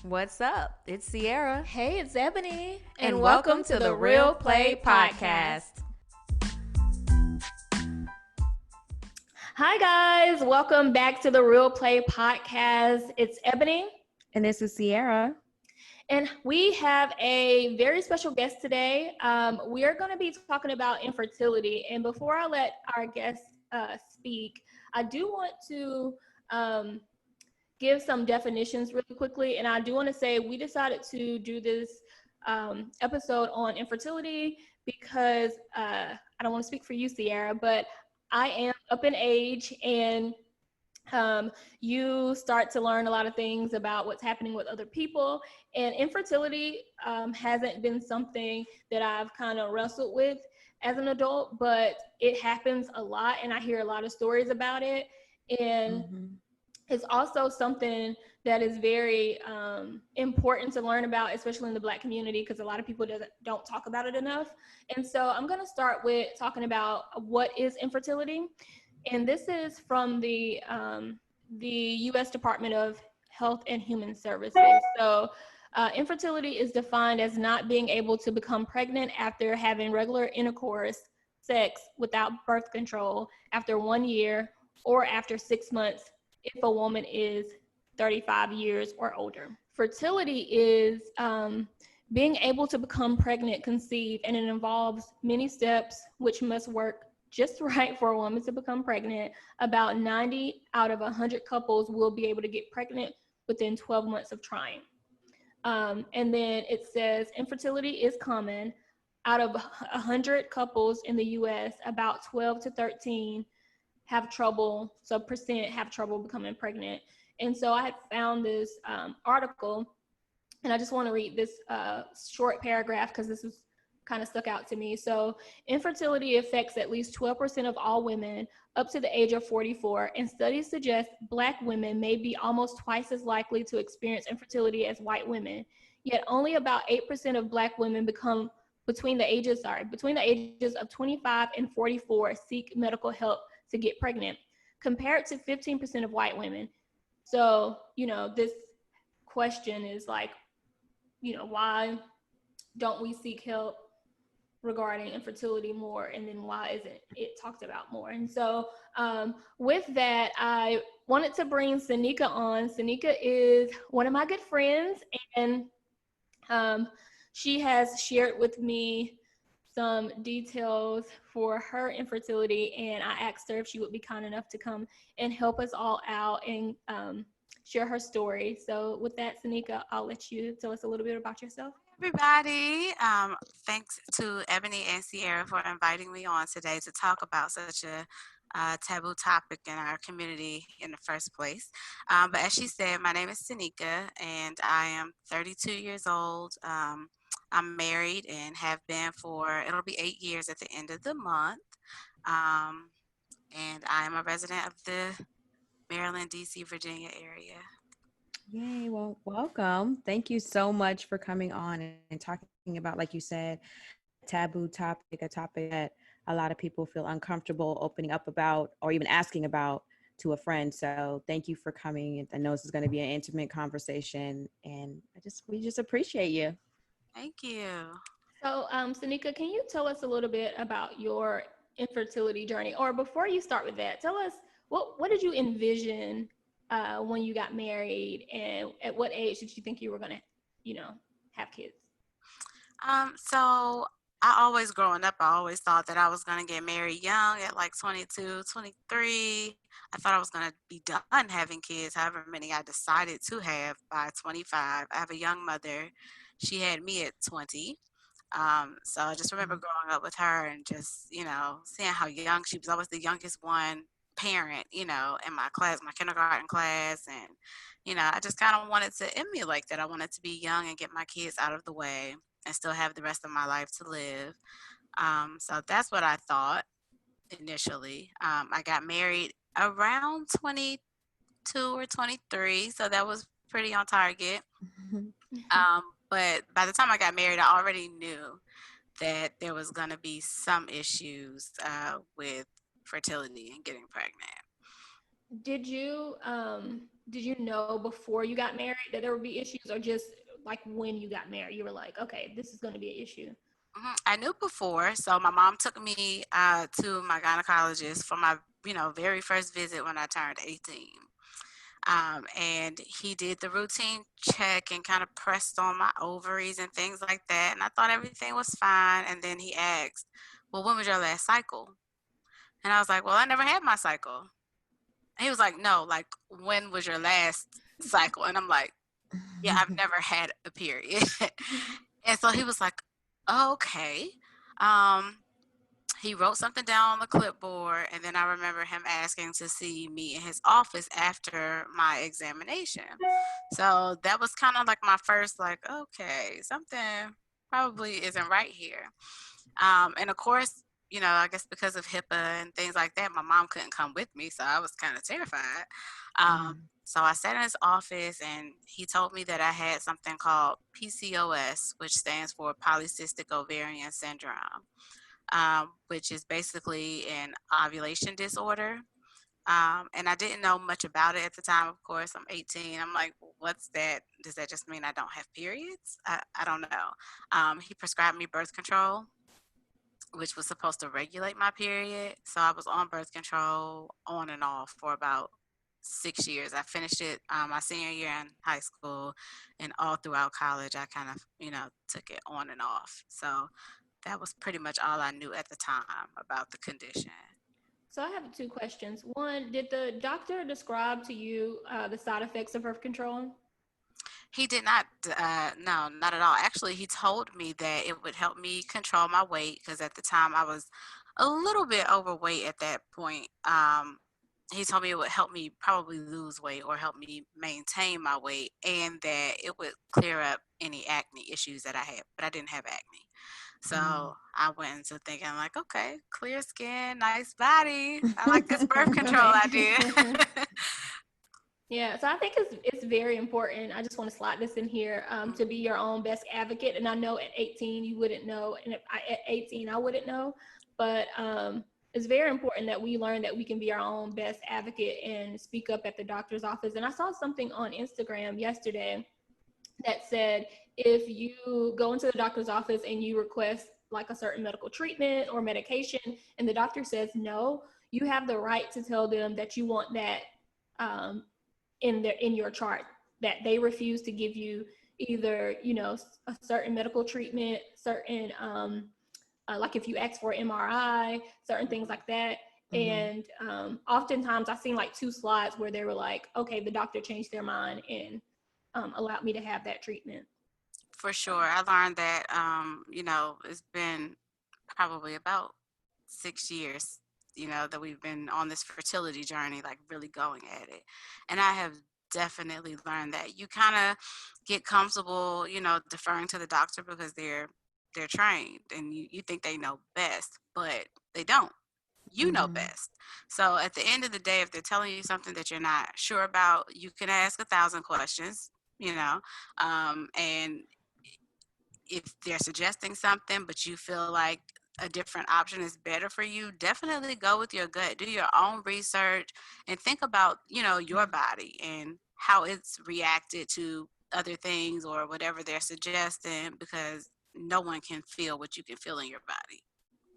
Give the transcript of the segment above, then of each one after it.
What's up? It's Sierra. Hey, it's Ebony. And welcome to the Real Play Podcast. Hi, guys. Welcome back to the Real Play Podcast. It's Ebony. And this is Sierra. And we have a very special guest today. We are going to be talking about infertility. And before I let our guest speak, I do want to give some definitions really quickly. And I do want to say we decided to do this episode on infertility because I don't want to speak for you, Sierra, but I am up in age, and you start to learn a lot of things about what's happening with other people. And infertility hasn't been something that I've kind of wrestled with as an adult, but it happens a lot, and I hear a lot of stories about it. And it's also something that is very important to learn about, especially in the Black community, because a lot of people don't talk about it enough. And so I'm going to start with talking about what is infertility. And this is from the U.S. Department of Health and Human Services. So infertility is defined as not being able to become pregnant after having regular intercourse, sex without birth control after 1 year or after 6 months if a woman is 35 years or older. Fertility is being able to become pregnant, conceive, and it involves many steps which must work just right for a woman to become pregnant. About 90 out of 100 couples will be able to get pregnant within 12 months of trying. And then it says infertility is common. Out of 100 couples in the U.S., about 12 to 13 have trouble becoming pregnant. And so I had found this article, and I just want to read this short paragraph because this was kind of stuck out to me. So infertility affects at least 12% of all women up to the age of 44, and studies suggest Black women may be almost twice as likely to experience infertility as white women. Yet only about 8% of Black women between the ages of 25 and 44 seek medical help to get pregnant, compared to 15% of white women. So, this question is like, why don't we seek help regarding infertility more, and then why isn't it talked about more? And so with that, I wanted to bring Seneca on. Seneca is one of my good friends, and she has shared with me some details for her infertility, and I asked her if she would be kind enough to come and help us all out and share her story. So with that, Seneca, I'll let you tell us a little bit about yourself. Everybody, thanks to Ebony and Sierra for inviting me on today to talk about such a taboo topic in our community in the first place. But as she said, my name is Seneca, and I am 32 years old. I'm married and have been it'll be 8 years at the end of the month. And I am a resident of the Maryland, D.C., Virginia area. Yay, well, welcome. Thank you so much for coming on and talking about, like you said, a taboo topic, a topic that a lot of people feel uncomfortable opening up about or even asking about to a friend. So thank you for coming. I know this is going to be an intimate conversation, and we just appreciate you. Thank you. So, Seneca, can you tell us a little bit about your infertility journey? Or before you start with that, tell us what did you envision when you got married, and at what age did you think you were going to, have kids? So growing up, I always thought that I was going to get married young at like 22, 23. I thought I was going to be done having kids, however many I decided to have by 25. I have a young mother. She had me at 20. So I just remember growing up with her and just, seeing how young she was. Always the youngest one parent, in my class, my kindergarten class. And, I just kind of wanted to emulate that. I wanted to be young and get my kids out of the way and still have the rest of my life to live. So that's what I thought initially. I got married around 22 or 23, so that was pretty on target. But by the time I got married, I already knew that there was going to be some issues with fertility and getting pregnant. did you know before you got married that there would be issues, or just like when you got married you were like, okay, this is going to be an issue? I knew before, so my mom took me to my gynecologist for my, very first visit when I turned 18. And he did the routine check and kind of pressed on my ovaries and things like that. And I thought everything was fine. And then he asked, well, when was your last cycle? And I was like, well, I never had my cycle. And he was like, no, like, when was your last cycle? And I'm like, yeah, I've never had a period. And so he was like, okay. Um, he wrote something down on the clipboard, and then I remember him asking to see me in his office after my examination. So that was kind of like my first, like, okay, something probably isn't right here. And of course, I guess because of HIPAA and things like that, my mom couldn't come with me, so I was kind of terrified. So I sat in his office, and he told me that I had something called PCOS, which stands for Polycystic Ovarian Syndrome, which is basically an ovulation disorder. And I didn't know much about it at the time. Of course, I'm 18. I'm like, what's that? Does that just mean I don't have periods? I don't know. He prescribed me birth control, which was supposed to regulate my period. So I was on birth control on and off for about 6 years. I finished it my senior year in high school, and all throughout college, I kind of, took it on and off. So that was pretty much all I knew at the time about the condition. So I have two questions. One, did the doctor describe to you the side effects of birth control? He did not, no, not at all. Actually, he told me that it would help me control my weight because at the time I was a little bit overweight at that point. He told me it would help me probably lose weight or help me maintain my weight, and that it would clear up any acne issues that I had, but I didn't have acne. So I went into thinking like, okay, clear skin, nice body. I like this birth control idea. Yeah, so I think it's very important. I just want to slide this in here, to be your own best advocate. And I know at 18 you wouldn't know, and at 18 I wouldn't know, but it's very important that we learn that we can be our own best advocate and speak up at the doctor's office. And I saw something on Instagram yesterday that said if you go into the doctor's office and you request like a certain medical treatment or medication, and the doctor says no, you have the right to tell them that you want that um, in your chart, that they refuse to give you either a certain medical treatment, certain like if you ask for MRI, certain things like that. And oftentimes I've seen like 2 slides where they were like, okay, the doctor changed their mind and allowed me to have that treatment. For sure. I learned that, it's been probably about 6 years, that we've been on this fertility journey, like really going at it. And I have definitely learned that you kind of get comfortable, deferring to the doctor because they're trained and you think they know best, but they don't. You know best. So at the end of the day, if they're telling you something that you're not sure about, you can ask 1,000 questions, and if they're suggesting something, but you feel like a different option is better for you, definitely go with your gut. Do your own research and think about, your body and how it's reacted to other things or whatever they're suggesting, because no one can feel what you can feel in your body.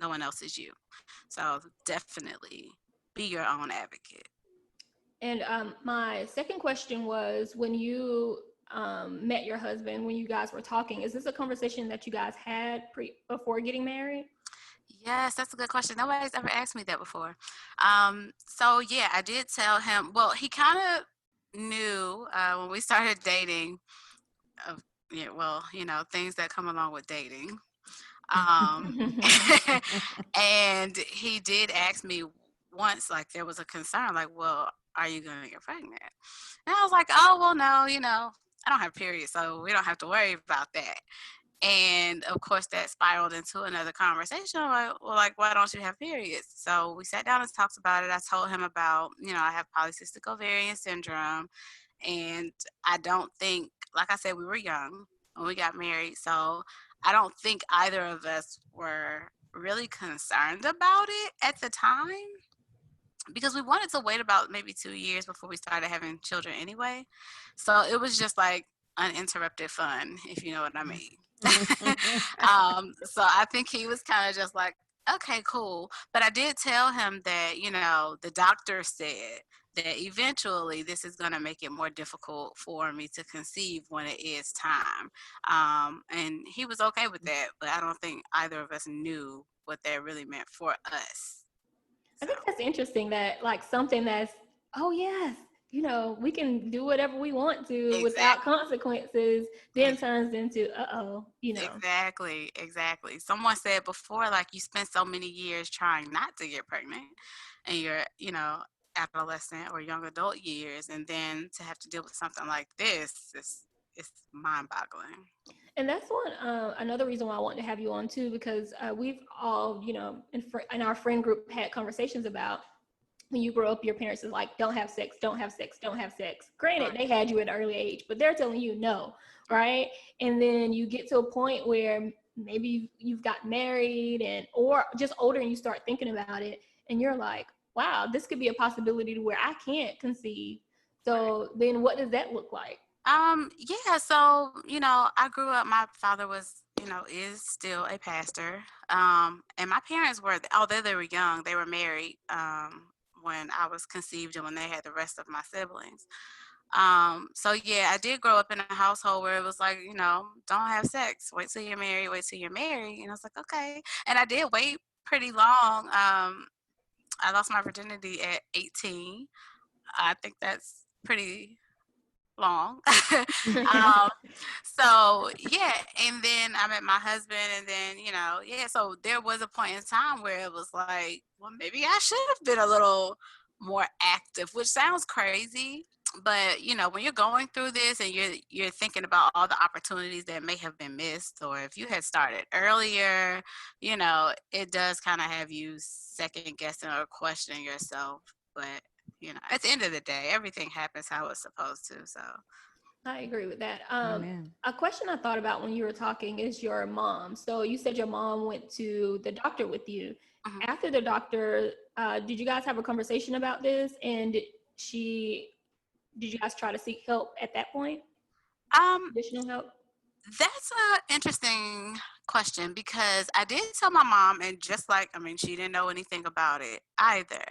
No one else is you. So definitely be your own advocate. And my second question was, when you met your husband, when you guys were talking, is this a conversation that you guys had before getting married? Yes, that's a good question. Nobody's ever asked me that before. So yeah, I did tell him. Well, he kind of knew when we started dating. Of Yeah, well, things that come along with dating. Um, and he did ask me once, like there was a concern, like, well, are you going to get pregnant? And I was like, oh, well, no, I don't have periods, so we don't have to worry about that. And of course, that spiraled into another conversation. I'm like, well, like, why don't you have periods? So we sat down and talked about it. I told him about, I have polycystic ovarian syndrome. And I don't think, like I said, we were young when we got married. So I don't think either of us were really concerned about it at the time. because we wanted to wait about maybe 2 years before we started having children anyway. So it was just like uninterrupted fun, if you know what I mean. So I think he was kind of just like, okay, cool. But I did tell him that, the doctor said that eventually this is going to make it more difficult for me to conceive when it is time. And he was okay with that, but I don't think either of us knew what that really meant for us. I think that's interesting that like something that's, oh yes, we can do whatever we want to without Exactly. consequences, then turns into, Exactly. Someone said before, like, you spend so many years trying not to get pregnant in your, adolescent or young adult years, and then to have to deal with something like this is it's mind-boggling. And that's another reason why I want to have you on too, because we've all, in our friend group had conversations about when you grow up, your parents is like, don't have sex, don't have sex, don't have sex. Granted, Right. they had you at an early age, but they're telling you no, right? And then you get to a point where maybe you've got married or just older and you start thinking about it and you're like, wow, this could be a possibility to where I can't conceive. So then what does that look like? Yeah, so, I grew up, my father was, is still a pastor. And my parents were, although they were young, they were married, when I was conceived and when they had the rest of my siblings. So yeah, I did grow up in a household where it was like, don't have sex, wait till you're married, wait till you're married. And I was like, okay. And I did wait pretty long. I lost my virginity at 18. I think that's pretty long. um, so yeah, and then I met my husband, and then yeah. So there was a point in time where it was like, well, maybe I should have been a little more active, which sounds crazy, but when you're going through this and you're thinking about all the opportunities that may have been missed, or if you had started earlier, it does kind of have you second guessing or questioning yourself, but at the end of the day, everything happens how it's supposed to. So I agree with that. Amen. A question I thought about when you were talking is your mom. So you said your mom went to the doctor with you. mhm. After the doctor, did you guys have a conversation about this? And did you guys try to seek help at that point? um, Additional help? that's an interesting question because I did tell my mom, and just like, I mean, she didn't know anything about it either.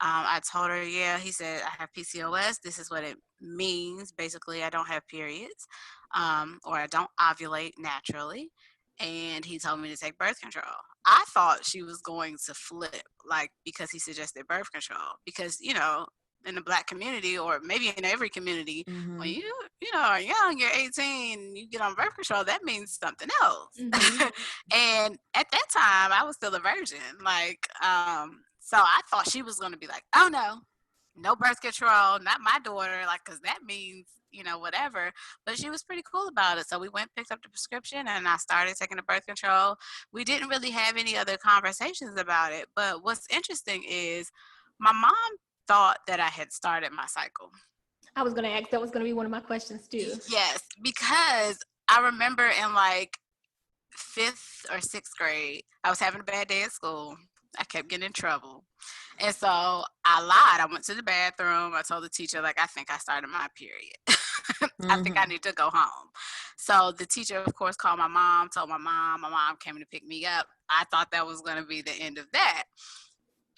I told her, yeah, he said, I have PCOS. This is what it means. Basically, I don't have periods, or I don't ovulate naturally. And he told me to take birth control. I thought she was going to flip, like, because he suggested birth control. Because, in the Black community, or maybe in every community, when Mm-hmm. you are young, you're 18, you get on birth control, that means something else. Mm-hmm. And at that time, I was still a virgin. Like, so I thought she was going to be like, oh no birth control, not my daughter, like, because that means, whatever. But she was pretty cool about it. So we went, picked up the prescription, and I started taking the birth control. We didn't really have any other conversations about it. But what's interesting is my mom thought that I had started my cycle. I was going to ask, that was going to be one of my questions too. Yes, because I remember in like 5th or 6th grade, I was having a bad day at school. I kept getting in trouble. And so I lied. I went to the bathroom. I told the teacher, like, I think I started my period. I think I Mm-hmm. need to go home. So the teacher, of course, called my mom, told my mom. My mom came to pick me up. I thought that was going to be the end of that.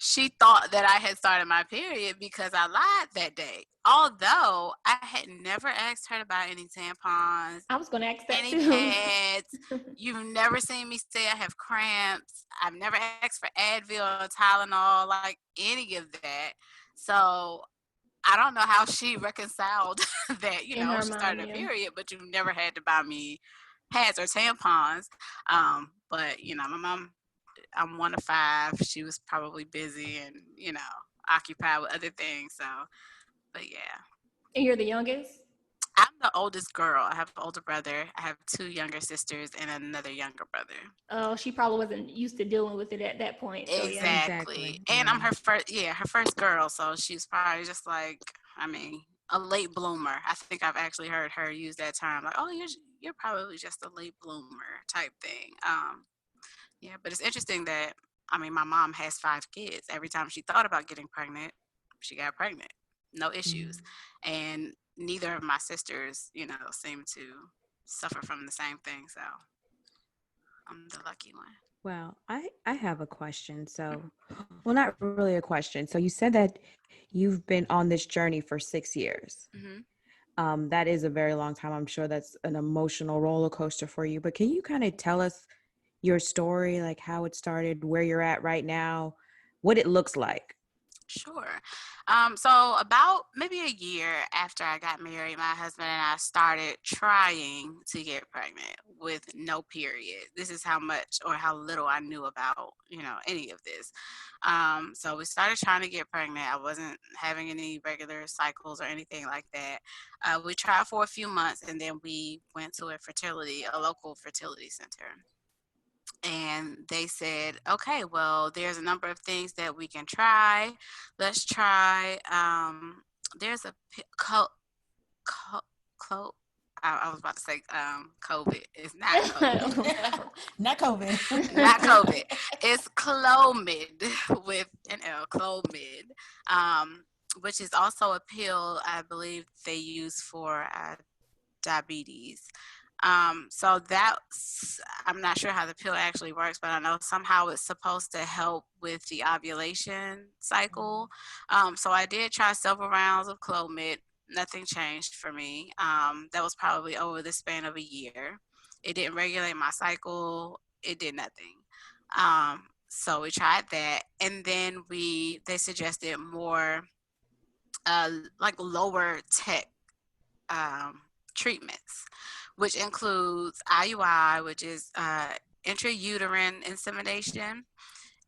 She thought that I had started my period because I lied that day. Although I had never asked her to buy any tampons, I was going to ask that any too. pads. You've never seen me say I have cramps. I've never asked for Advil or Tylenol, like any of that. So I don't know how she reconciled that, In her she mind, started a yeah. period, but you never had to buy me pads or tampons. But my mom, I'm one of five. She was probably busy and, occupied with other things. So, but yeah. And you're the youngest? I'm the oldest girl. I have an older brother. I have two younger sisters and another younger brother. Oh, she probably wasn't used to dealing with it at that point. So yeah. Exactly. Exactly. And I'm Yeah. her first girl. So she's probably just like, I mean, a late bloomer. I think I've actually heard her use that term, like, oh, you're probably just a late bloomer type thing. Yeah, but it's interesting that I mean, my mom has 5 kids. Every time she thought about getting pregnant, she got pregnant. No issues. And neither of my sisters, seem to suffer from the same thing. So I'm the lucky one. Well, I have a question. So, well, not really a question. So you said that you've been on this journey for 6 years. Mm-hmm. That is a very long time. I'm sure that's an emotional roller coaster for you. But can you kind of tell us your story, like how it started, where you're at right now, what it looks like? Sure. So about maybe a year after I got married, my husband and I started trying to get pregnant with no period. This is how much or how little I knew about, any of this. So we started trying to get pregnant. I wasn't having any regular cycles or anything like that. We tried for a few months, and then we went to a local fertility center. And they said, okay, well, there's a number of things that we can try. Let's try. There's a co- clo- I was about to say COVID. It's not COVID. Not COVID. Not COVID. It's Clomid with an L, Clomid, which is also a pill I believe they use for diabetes. So I'm not sure how the pill actually works, but I know somehow it's supposed to help with the ovulation cycle. So I did try several rounds of Clomid. Nothing changed for me. That was probably over the span of a year. It didn't regulate my cycle. It did nothing. So we tried that, and then they suggested more like lower tech treatments, which includes IUI, which is intrauterine insemination,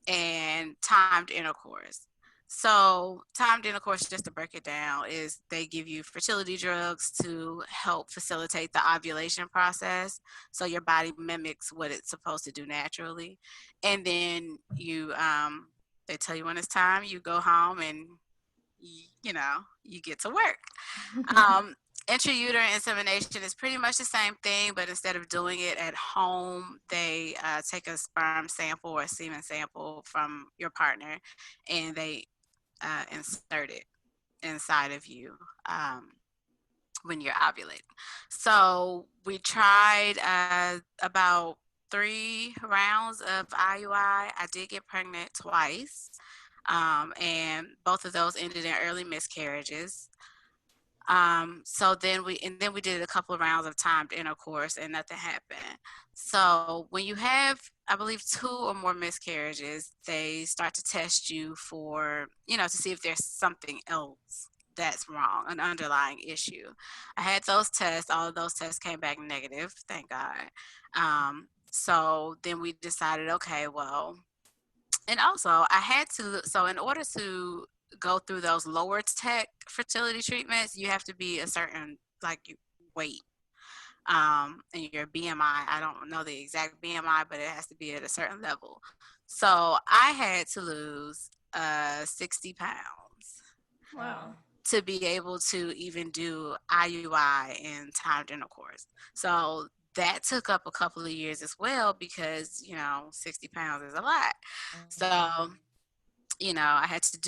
and timed intercourse. So timed intercourse, just to break it down, is they give you fertility drugs to help facilitate the ovulation process. So your body mimics what it's supposed to do naturally. And then they tell you when it's time, you go home and you get to work. Intrauterine insemination is pretty much the same thing, but instead of doing it at home, they take a sperm sample or a semen sample from your partner, and they insert it inside of you when you're ovulating. So we tried about 3 rounds of IUI. I did get pregnant twice, and both of those ended in early miscarriages. So then we did a couple of rounds of timed intercourse, and nothing happened. So when you have, I believe, 2 or more miscarriages, they start to test you for, to see if there's something else that's wrong, an underlying issue. I had those tests. All of those tests came back negative, thank God. So then we decided, okay, well, and also I had to, so in order to go through those lower tech fertility treatments, you have to be a certain weight, and your BMI. I don't know the exact BMI, but it has to be at a certain level. So I had to lose 60 pounds. Wow. To be able to even do IUI and timed intercourse. So that took up a couple of years as well, because 60 pounds is a lot. So I had to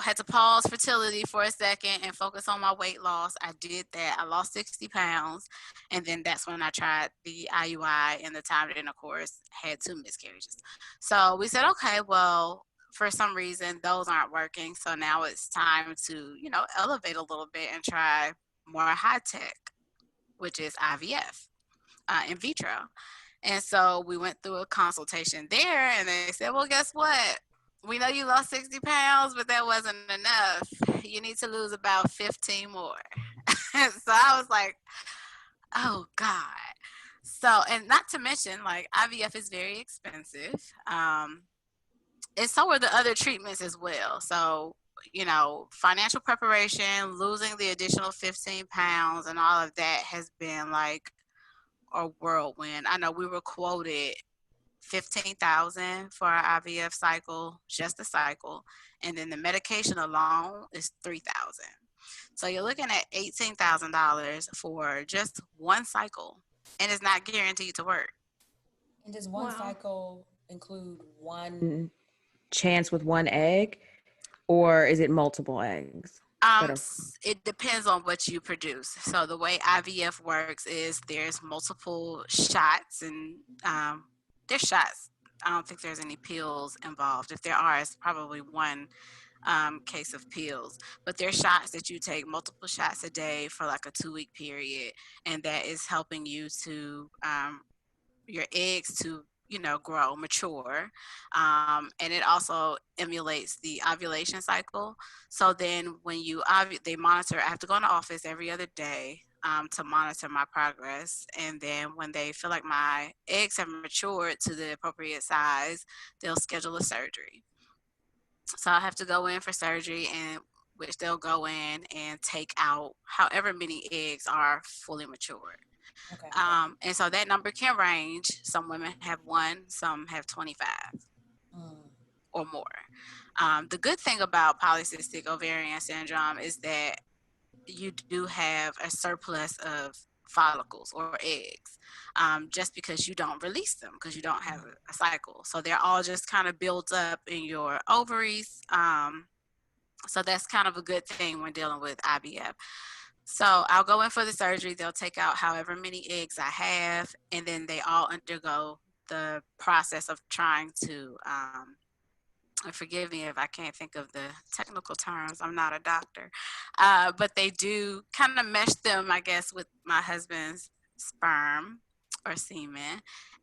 had to pause fertility for a second and focus on my weight loss. I did that. I lost 60 pounds. And then that's when I tried the IUI and the timed intercourse, had 2 miscarriages. So we said, okay, well, for some reason, those aren't working. So now it's time to, elevate a little bit and try more high tech, which is IVF, in vitro. And so we went through a consultation there, and they said, well, guess what? We know you lost 60 pounds, but that wasn't enough. You need to lose about 15 more. So I was like, oh God. So, and not to mention, IVF is very expensive. And so are the other treatments as well. So, financial preparation, losing the additional 15 pounds and all of that has been like a whirlwind. I know we were quoted 15,000 for our IVF cycle, just a cycle, and then the medication alone is 3,000. So you're looking at $18,000 for just one cycle, and it's not guaranteed to work. And does one cycle include one chance with one egg, or is it multiple eggs that are? It depends on what you produce. So the way IVF works is there's multiple shots, and there's shots. I don't think there's any pills involved. If there are, it's probably one case of pills. But there's shots that you take, multiple shots a day for like a 2-week period, and that is helping you to your eggs to grow, mature, and it also emulates the ovulation cycle. So then when they monitor, I have to go in the office every other day to monitor my progress, and then when they feel like my eggs have matured to the appropriate size, they'll schedule a surgery. So I have to go in for surgery, and which they'll go in and take out however many eggs are fully matured. Okay. And so that number can range. Some women have one, some have 25 or more. The good thing about polycystic ovarian syndrome is that you do have a surplus of follicles or eggs, just because you don't release them because you don't have a cycle. So they're all just kind of built up in your ovaries. So that's kind of a good thing when dealing with IVF. So I'll go in for the surgery. They'll take out however many eggs I have, and then they all undergo the process of trying to, and forgive me if I can't think of the technical terms. I'm not a doctor. But they do kind of mesh them, I guess, with my husband's sperm or semen.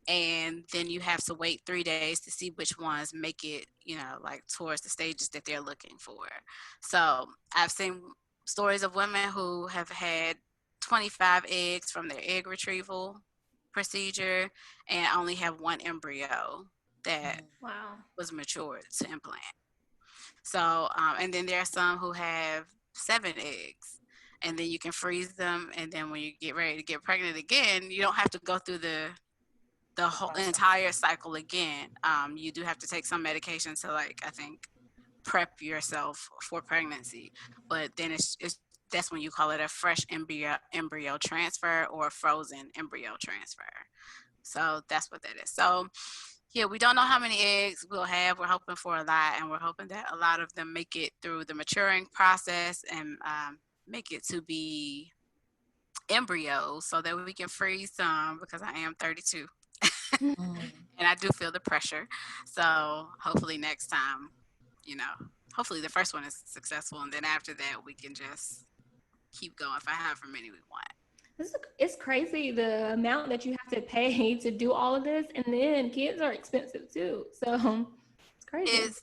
And then you have to wait 3 days to see which ones make it, like towards the stages that they're looking for. So I've seen stories of women who have had 25 eggs from their egg retrieval procedure and only have one embryo that Wow. was matured to implant. So, and then there are some who have 7 eggs, and then you can freeze them, and then when you get ready to get pregnant again, you don't have to go through the whole entire cycle again. You do have to take some medication to, like, I think, prep yourself for pregnancy, but then it's that's when you call it a fresh embryo transfer or a frozen embryo transfer. So that's what that is. So yeah, we don't know how many eggs we'll have. We're hoping for a lot, and we're hoping that a lot of them make it through the maturing process and make it to be embryos so that we can freeze some, because I am 32 and I do feel the pressure. So hopefully next time, you know, hopefully the first one is successful, and then after that we can just keep going for however many we want. It's crazy the amount that you have to pay to do all of this, and then kids are expensive too. So it's crazy. It's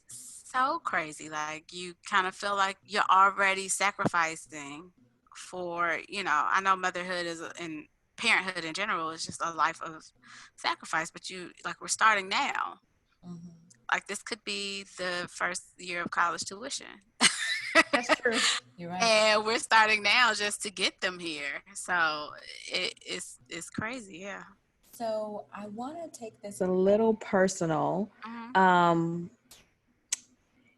so crazy. Like, you kind of feel like you're already sacrificing for, I know motherhood and parenthood in general is just a life of sacrifice, but we're starting now. Like, this could be the first year of college tuition. That's true. You're right. And we're starting now just to get them here. So it's crazy, yeah. So I want to take this a little personal. Mm-hmm.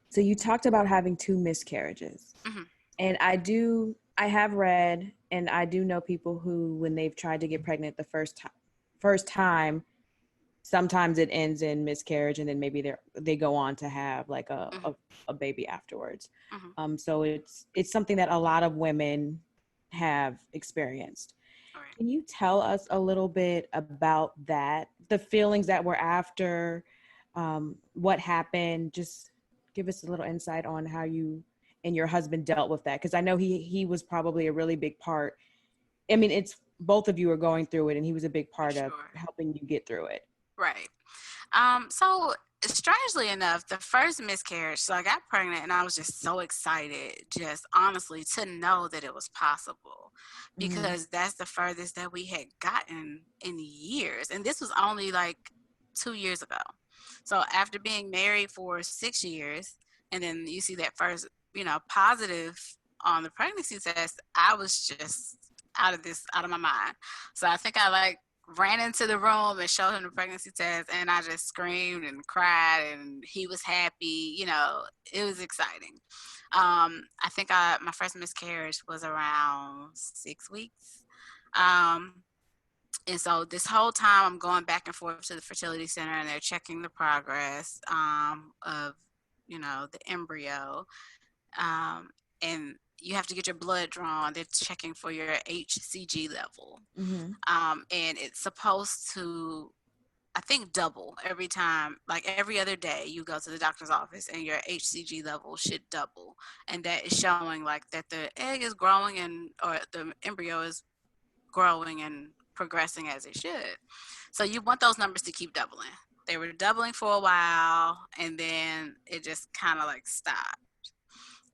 So you talked about having 2 miscarriages. Mm-hmm. And I have read, and I do know people who, when they've tried to get pregnant the first time, sometimes it ends in miscarriage, and then maybe they go on to have like a baby afterwards. Mm-hmm. So it's something that a lot of women have experienced. Right. Can you tell us a little bit about that, the feelings that were after, what happened? Just give us a little insight on how you and your husband dealt with that, because I know he was probably a really big part. I mean, it's both of you are going through it, and he was a big part of helping you get through it. Right. So strangely enough, the first miscarriage, so I got pregnant and I was just so excited, just honestly, to know that it was possible, because that's the furthest that we had gotten in years. And this was only like 2 years ago. So after being married for 6 years, and then you see that first, positive on the pregnancy test, I was just out of my mind. So I think I ran into the room and showed him the pregnancy test, and I just screamed and cried, and he was happy. It was exciting. I think my first miscarriage was around 6 weeks. And so this whole time I'm going back and forth to the fertility center, and they're checking the progress of, the embryo. Um, and you have to get your blood drawn. They're checking for your HCG level. Mm-hmm. And it's supposed to, I think, double every time, like every other day you go to the doctor's office, and your HCG level should double. And that is showing like that the egg is growing, or the embryo is growing and progressing as it should. So you want those numbers to keep doubling. They were doubling for a while, and then it just kind of like stopped.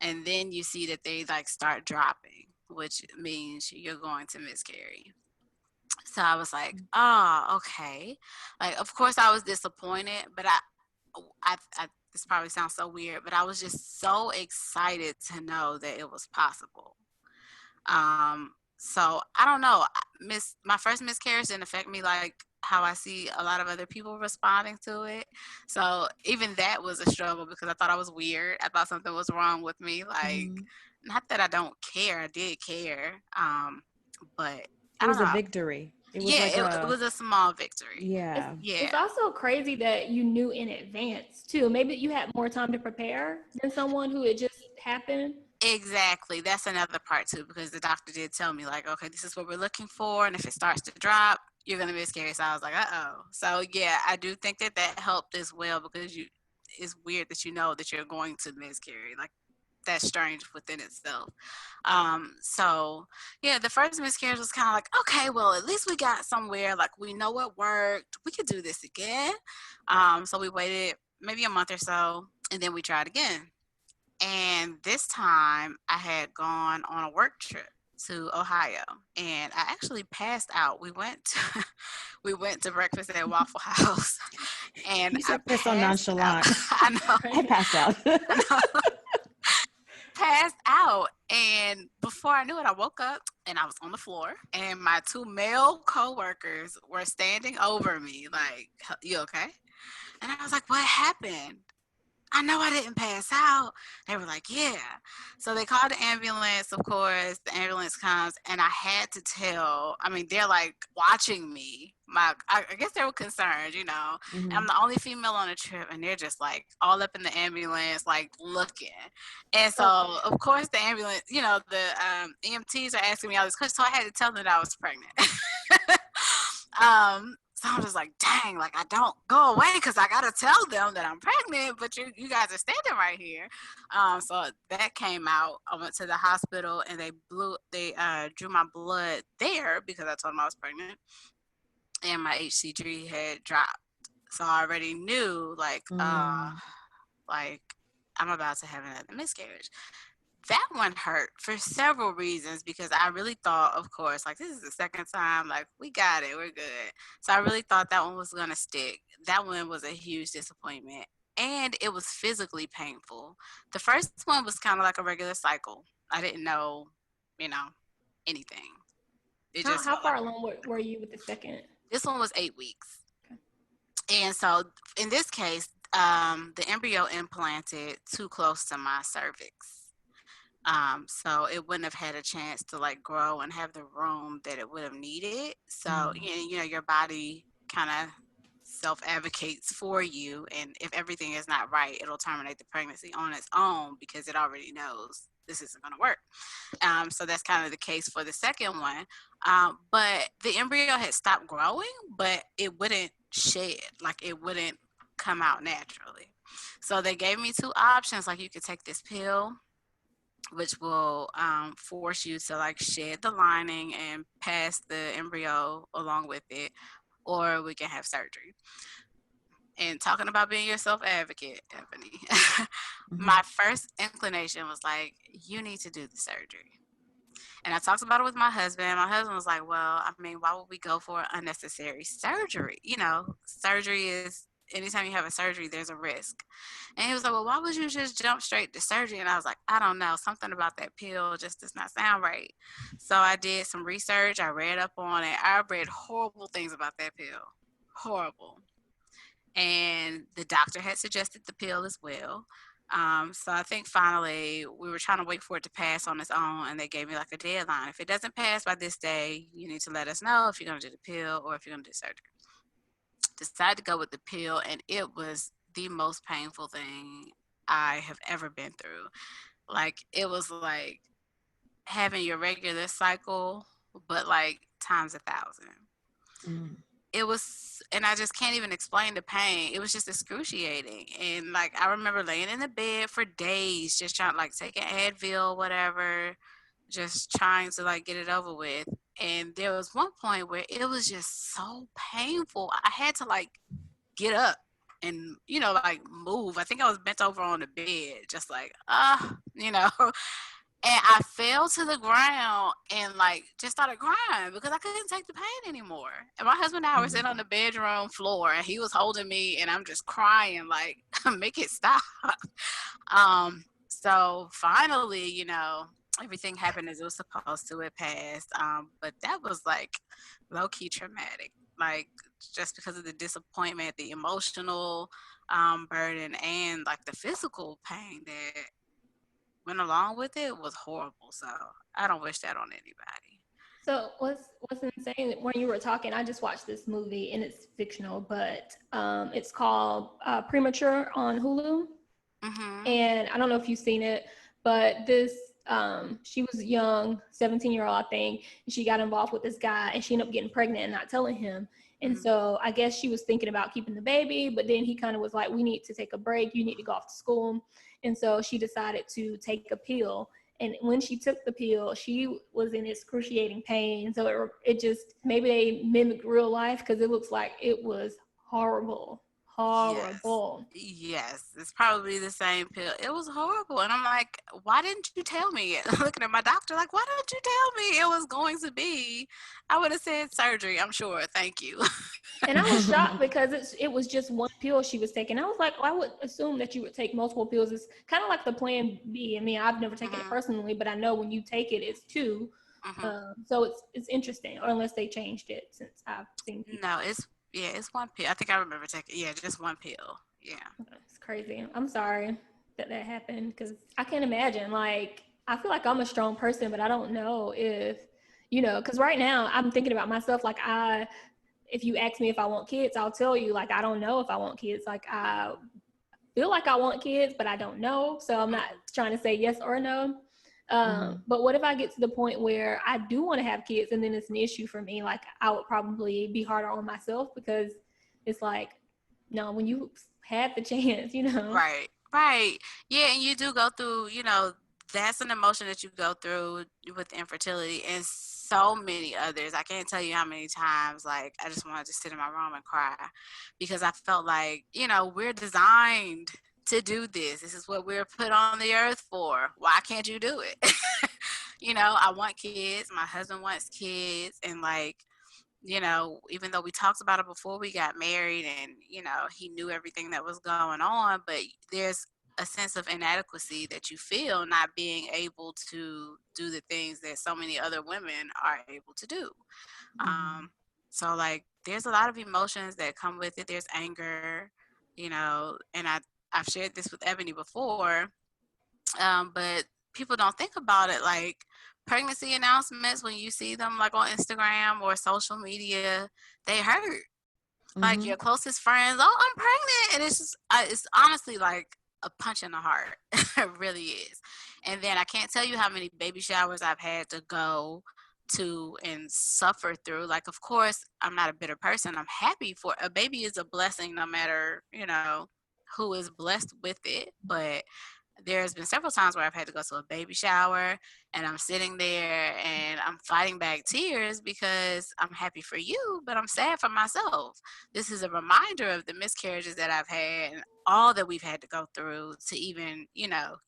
And then you see that they like start dropping, which means you're going to miscarry. So I was like, oh, okay. Like, of course I was disappointed, but this probably sounds so weird, but I was just so excited to know that it was possible. So I don't know. My first miscarriage didn't affect me like how I see a lot of other people responding to it. So even that was a struggle because I thought I was weird. I thought something was wrong with me. Like, not that I don't care. I did care. But I It don't was a know. victory. It was Yeah, like it was a small victory. yeah. It's also crazy that you knew in advance too. Maybe you had more time to prepare than someone who it just happened. Exactly. That's another part too, because the doctor did tell me like, okay, this is what we're looking for, and if it starts to drop, you're gonna miscarry. So I was like, uh-oh. So yeah, I do think that helped as well, because it's weird that you know that you're going to miscarry. Like, that's strange within itself. So yeah, the first miscarriage was kind of like, okay, well, at least we got somewhere. Like, we know what worked. We could do this again. So we waited maybe a month or so, and then we tried again. And this time I had gone on a work trip to Ohio, and I actually passed out. We went to breakfast at Waffle House, and You I said this so passed out. nonchalant. I know. I passed out. I know. Passed out, and before I knew it, I woke up and I was on the floor, and my two male coworkers were standing over me like, "You okay?" And I was like, "What happened?" I know I didn't pass out. They were like, yeah. So they called the ambulance, of course. The ambulance comes, and I had to tell. I mean, they're like watching me. I guess they were concerned, I'm the only female on the trip, and they're just like all up in the ambulance, like looking. And so, of course, the ambulance, the EMTs are asking me all this questions. So I had to tell them that I was pregnant. So I'm just like, dang, like I don't go away because I gotta tell them that I'm pregnant, but you guys are standing right here. So that came out. I went to the hospital, and they drew my blood there because I told them I was pregnant, and my HCG had dropped. So I already knew like I'm about to have another miscarriage. That one hurt for several reasons, because I really thought, of course, like, this is the second time, like, we got it, we're good. So I really thought that one was going to stick. That one was a huge disappointment, and it was physically painful. The first one was kind of like a regular cycle. I didn't know, anything. How far along were you with the second? This one was 8 weeks. Okay. And so in this case, the embryo implanted too close to my cervix. So it wouldn't have had a chance to like grow and have the room that it would have needed. So, your body kind of self-advocates for you. And if everything is not right, it'll terminate the pregnancy on its own because it already knows this isn't going to work. So that's kind of the case for the second one. But the embryo had stopped growing, but it wouldn't shed, like it wouldn't come out naturally. So they gave me two options. Like, you could take this pill, which will force you to like shed the lining and pass the embryo along with it, or we can have surgery. And talking about being your self-advocate, Ebony, my first inclination was like, you need to do the surgery. And I talked about it with my husband. My husband was like, well, I mean, why would we go for unnecessary surgery? Surgery is, anytime you have a surgery, there's a risk. And he was like, well, why would you just jump straight to surgery? And I was like, I don't know. Something about that pill just does not sound right. So I did some research. I read up on it. I read horrible things about that pill. Horrible. And the doctor had suggested the pill as well. So I think finally we were trying to wait for it to pass on its own, and they gave me like a deadline. If it doesn't pass by this day, you need to let us know if you're going to do the pill or if you're going to do surgery. Decided to go with the pill, and it was the most painful thing I have ever been through. Like, it was like having your regular cycle, but like times 1,000. Mm. It was, and I just can't even explain the pain. It was just excruciating. And like, I remember laying in the bed for days, just trying, like, taking Advil, whatever, just trying to like get it over with. And there was one point where it was just so painful. I had to like get up and, like, move. I think I was bent over on the bed, just like, and I fell to the ground and like just started crying because I couldn't take the pain anymore. And my husband and I were sitting on the bedroom floor, and he was holding me, and I'm just crying like, make it stop. So finally, everything happened as it was supposed to. It passed. But that was like low key traumatic. Like, just because of the disappointment, the emotional burden, and like the physical pain that went along with it was horrible. So I don't wish that on anybody. So what's insane, when you were talking, I just watched this movie and it's fictional, but it's called Premature on Hulu. Mm-hmm. And I don't know if you've seen it, but this she was young, 17-year-old, I think, and she got involved with this guy, and she ended up getting pregnant and not telling him. And so I guess she was thinking about keeping the baby, but then he kind of was like, we need to take a break. You need to go off to school. And so she decided to take a pill. And when she took the pill, she was in excruciating pain. So it just, maybe they mimicked real life, because it looks like it was horrible. Horrible. Yes, it's probably the same pill. It was horrible. And I'm like, why didn't you tell me? Looking at my doctor, like, why didn't you tell me it was going to be? I would have said surgery, I'm sure. Thank you. And I was shocked because it was just one pill she was taking. I was like, well, I would assume that you would take multiple pills. It's kind of like the Plan B. I mean, I've never taken it personally, but I know when you take it, it's two. So it's interesting, or unless they changed it since I've seen people. No, it's one pill. I think I remember taking, just one pill. Yeah. It's crazy. I'm sorry that happened, because I can't imagine. Like, I feel like I'm a strong person, but I don't know if, because right now I'm thinking about myself. Like, if you ask me if I want kids, I'll tell you, like, I don't know if I want kids. Like, I feel like I want kids, but I don't know. So I'm not trying to say yes or no. But what if I get to the point where I do want to have kids, and then it's an issue for me? Like, I would probably be harder on myself, because it's like, no, when you had the chance, Right. Yeah, and you do go through, that's an emotion that you go through with infertility, and so many others. I can't tell you how many times, like, I just wanted to sit in my room and cry, because I felt like, we're designed to do this. This is what we're put on the earth for. Why can't you do it? I want kids. My husband wants kids. And like, even though we talked about it before we got married, and, he knew everything that was going on, but there's a sense of inadequacy that you feel not being able to do the things that so many other women are able to do. So like, there's a lot of emotions that come with it. There's anger, and I've shared this with Ebony before, but people don't think about it. Like, pregnancy announcements, when you see them like on Instagram or social media, they hurt. Like, your closest friends, oh, I'm pregnant, and it's just, it's honestly like a punch in the heart. It really is. And then I can't tell you how many baby showers I've had to go to and suffer through. Like, of course, I'm not a bitter person. I'm happy for a baby. Is a blessing, no matter, who is blessed with it. But there's been several times where I've had to go to a baby shower, and I'm sitting there and I'm fighting back tears because I'm happy for you, but I'm sad for myself. This is a reminder of the miscarriages that I've had, and all that we've had to go through to even,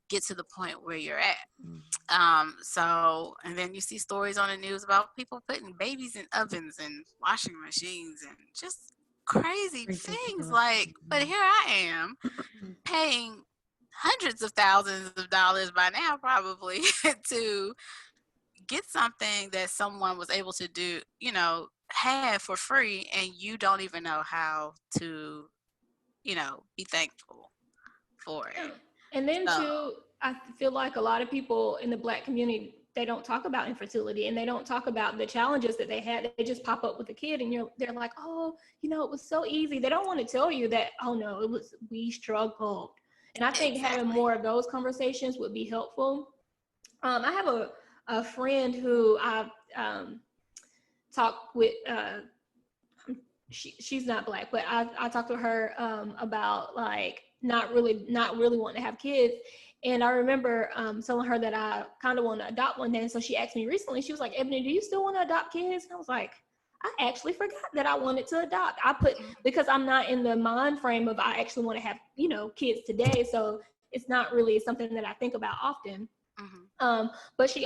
get to the point where you're at. So, and then you see stories on the news about people putting babies in ovens and washing machines and just crazy things. Like, but here I am paying hundreds of thousands of dollars by now, probably, to get something that someone was able to do, have for free, and you don't even know how to, be thankful for it. And then So, too, I feel like a lot of people in the Black community, they don't talk about infertility and they don't talk about the challenges that they had. They just pop up with a kid and they're like, oh, it was so easy. They don't want to tell you that, oh no, we struggled. And I think having exactly. more of those conversations would be helpful. I have a friend who I talk with. She's not Black, but I talked to her about like not really wanting to have kids. And I remember telling her that I kind of want to adopt one day. And so she asked me recently, she was like, Ebony, do you still want to adopt kids? And I was like, I actually forgot that I wanted to adopt. Because I'm not in the mind frame of I actually want to have, kids today. So it's not really something that I think about often. Mm-hmm. But she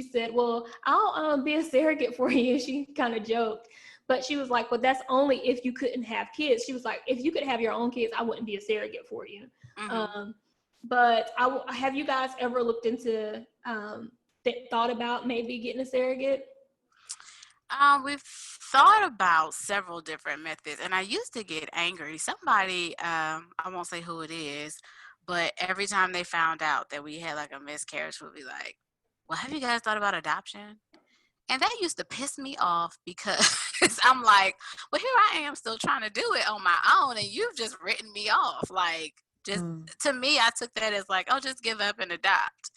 said, well, I'll be a surrogate for you. She kind of joked, but she was like, but that's only if you couldn't have kids. She was like, if you could have your own kids, I wouldn't be a surrogate for you. Mm-hmm. But have you guys ever looked into, thought about maybe getting a surrogate? We've thought about several different methods, and I used to get angry. Somebody, I won't say who it is, but every time they found out that we had like a miscarriage, would be like, "Well, have you guys thought about adoption?" And that used to piss me off because I'm like, "Well, here I am still trying to do it on my own, and you've just written me off." Like, just to me, I took that as like, "Oh, just give up and adopt."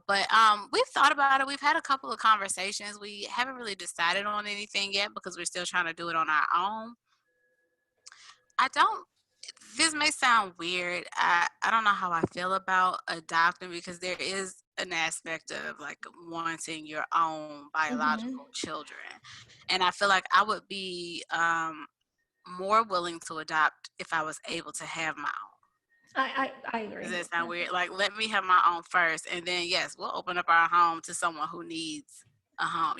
But we've thought about it. We've had a couple of conversations. We haven't really decided on anything yet because we're still trying to do it on our own. I don't This may sound weird. I don't know how I feel about adopting because there is an aspect of like wanting your own Mm-hmm. biological children. And I feel like I would be more willing to adopt if I was able to have my own. I agree. Does that sound weird? Like, let me have my own first, and then yes, we'll open up our home to someone who needs a home.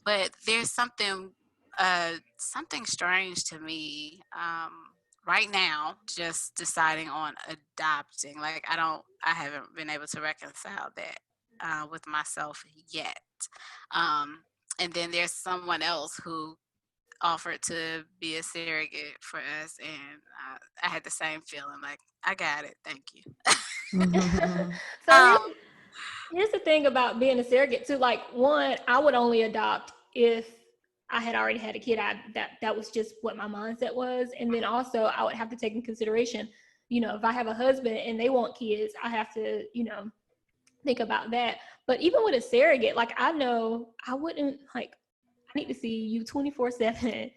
But there's something strange to me right now, just deciding on adopting. Like, I haven't been able to reconcile that with myself yet. Um, and then there's someone else who offered to be a surrogate for us, and I had the same feeling like I got it, thank you. So um here's the thing about being a surrogate too. Like, one, I would only adopt if I had already had a kid. That was just what my mindset was. And then also I would have to take in consideration, if I have a husband and they want kids, I have to, think about that. But even with a surrogate, like, I know I wouldn't, like, I need to see you 24/7,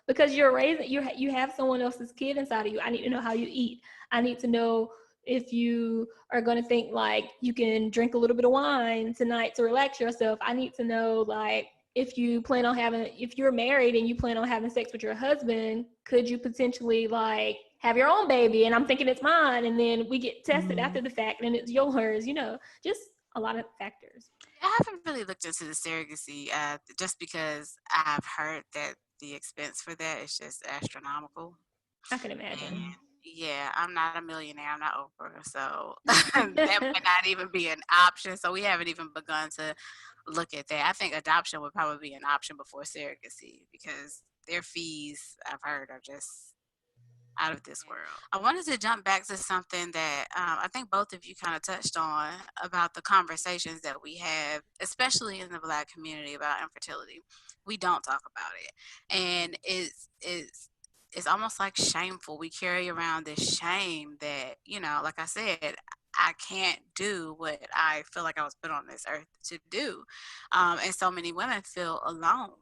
because you're raising, you have someone else's kid inside of you. I need to know how you eat. I need to know if you are going to think like you can drink a little bit of wine tonight to relax yourself. I need to know, like, if you're married and you plan on having sex with your husband, could you potentially like have your own baby? And I'm thinking it's mine. And then we get tested after the fact and it's yours, just a lot of factors. I haven't really looked into the surrogacy just because I've heard that the expense for that is just astronomical. I can And imagine. yeah, I'm not a millionaire, I'm not Oprah, so that might not even be an option. So we haven't even begun to look at that. I think adoption would probably be an option before surrogacy because their fees, I've heard, are just out of this world. I wanted to jump back to something that I think both of you kind of touched on about the conversations that we have, especially in the Black community, about infertility. We don't talk about it, and it's almost like shameful. We carry around this shame that, like I said, I can't do what I feel like I was put on this earth to do, and so many women feel alone,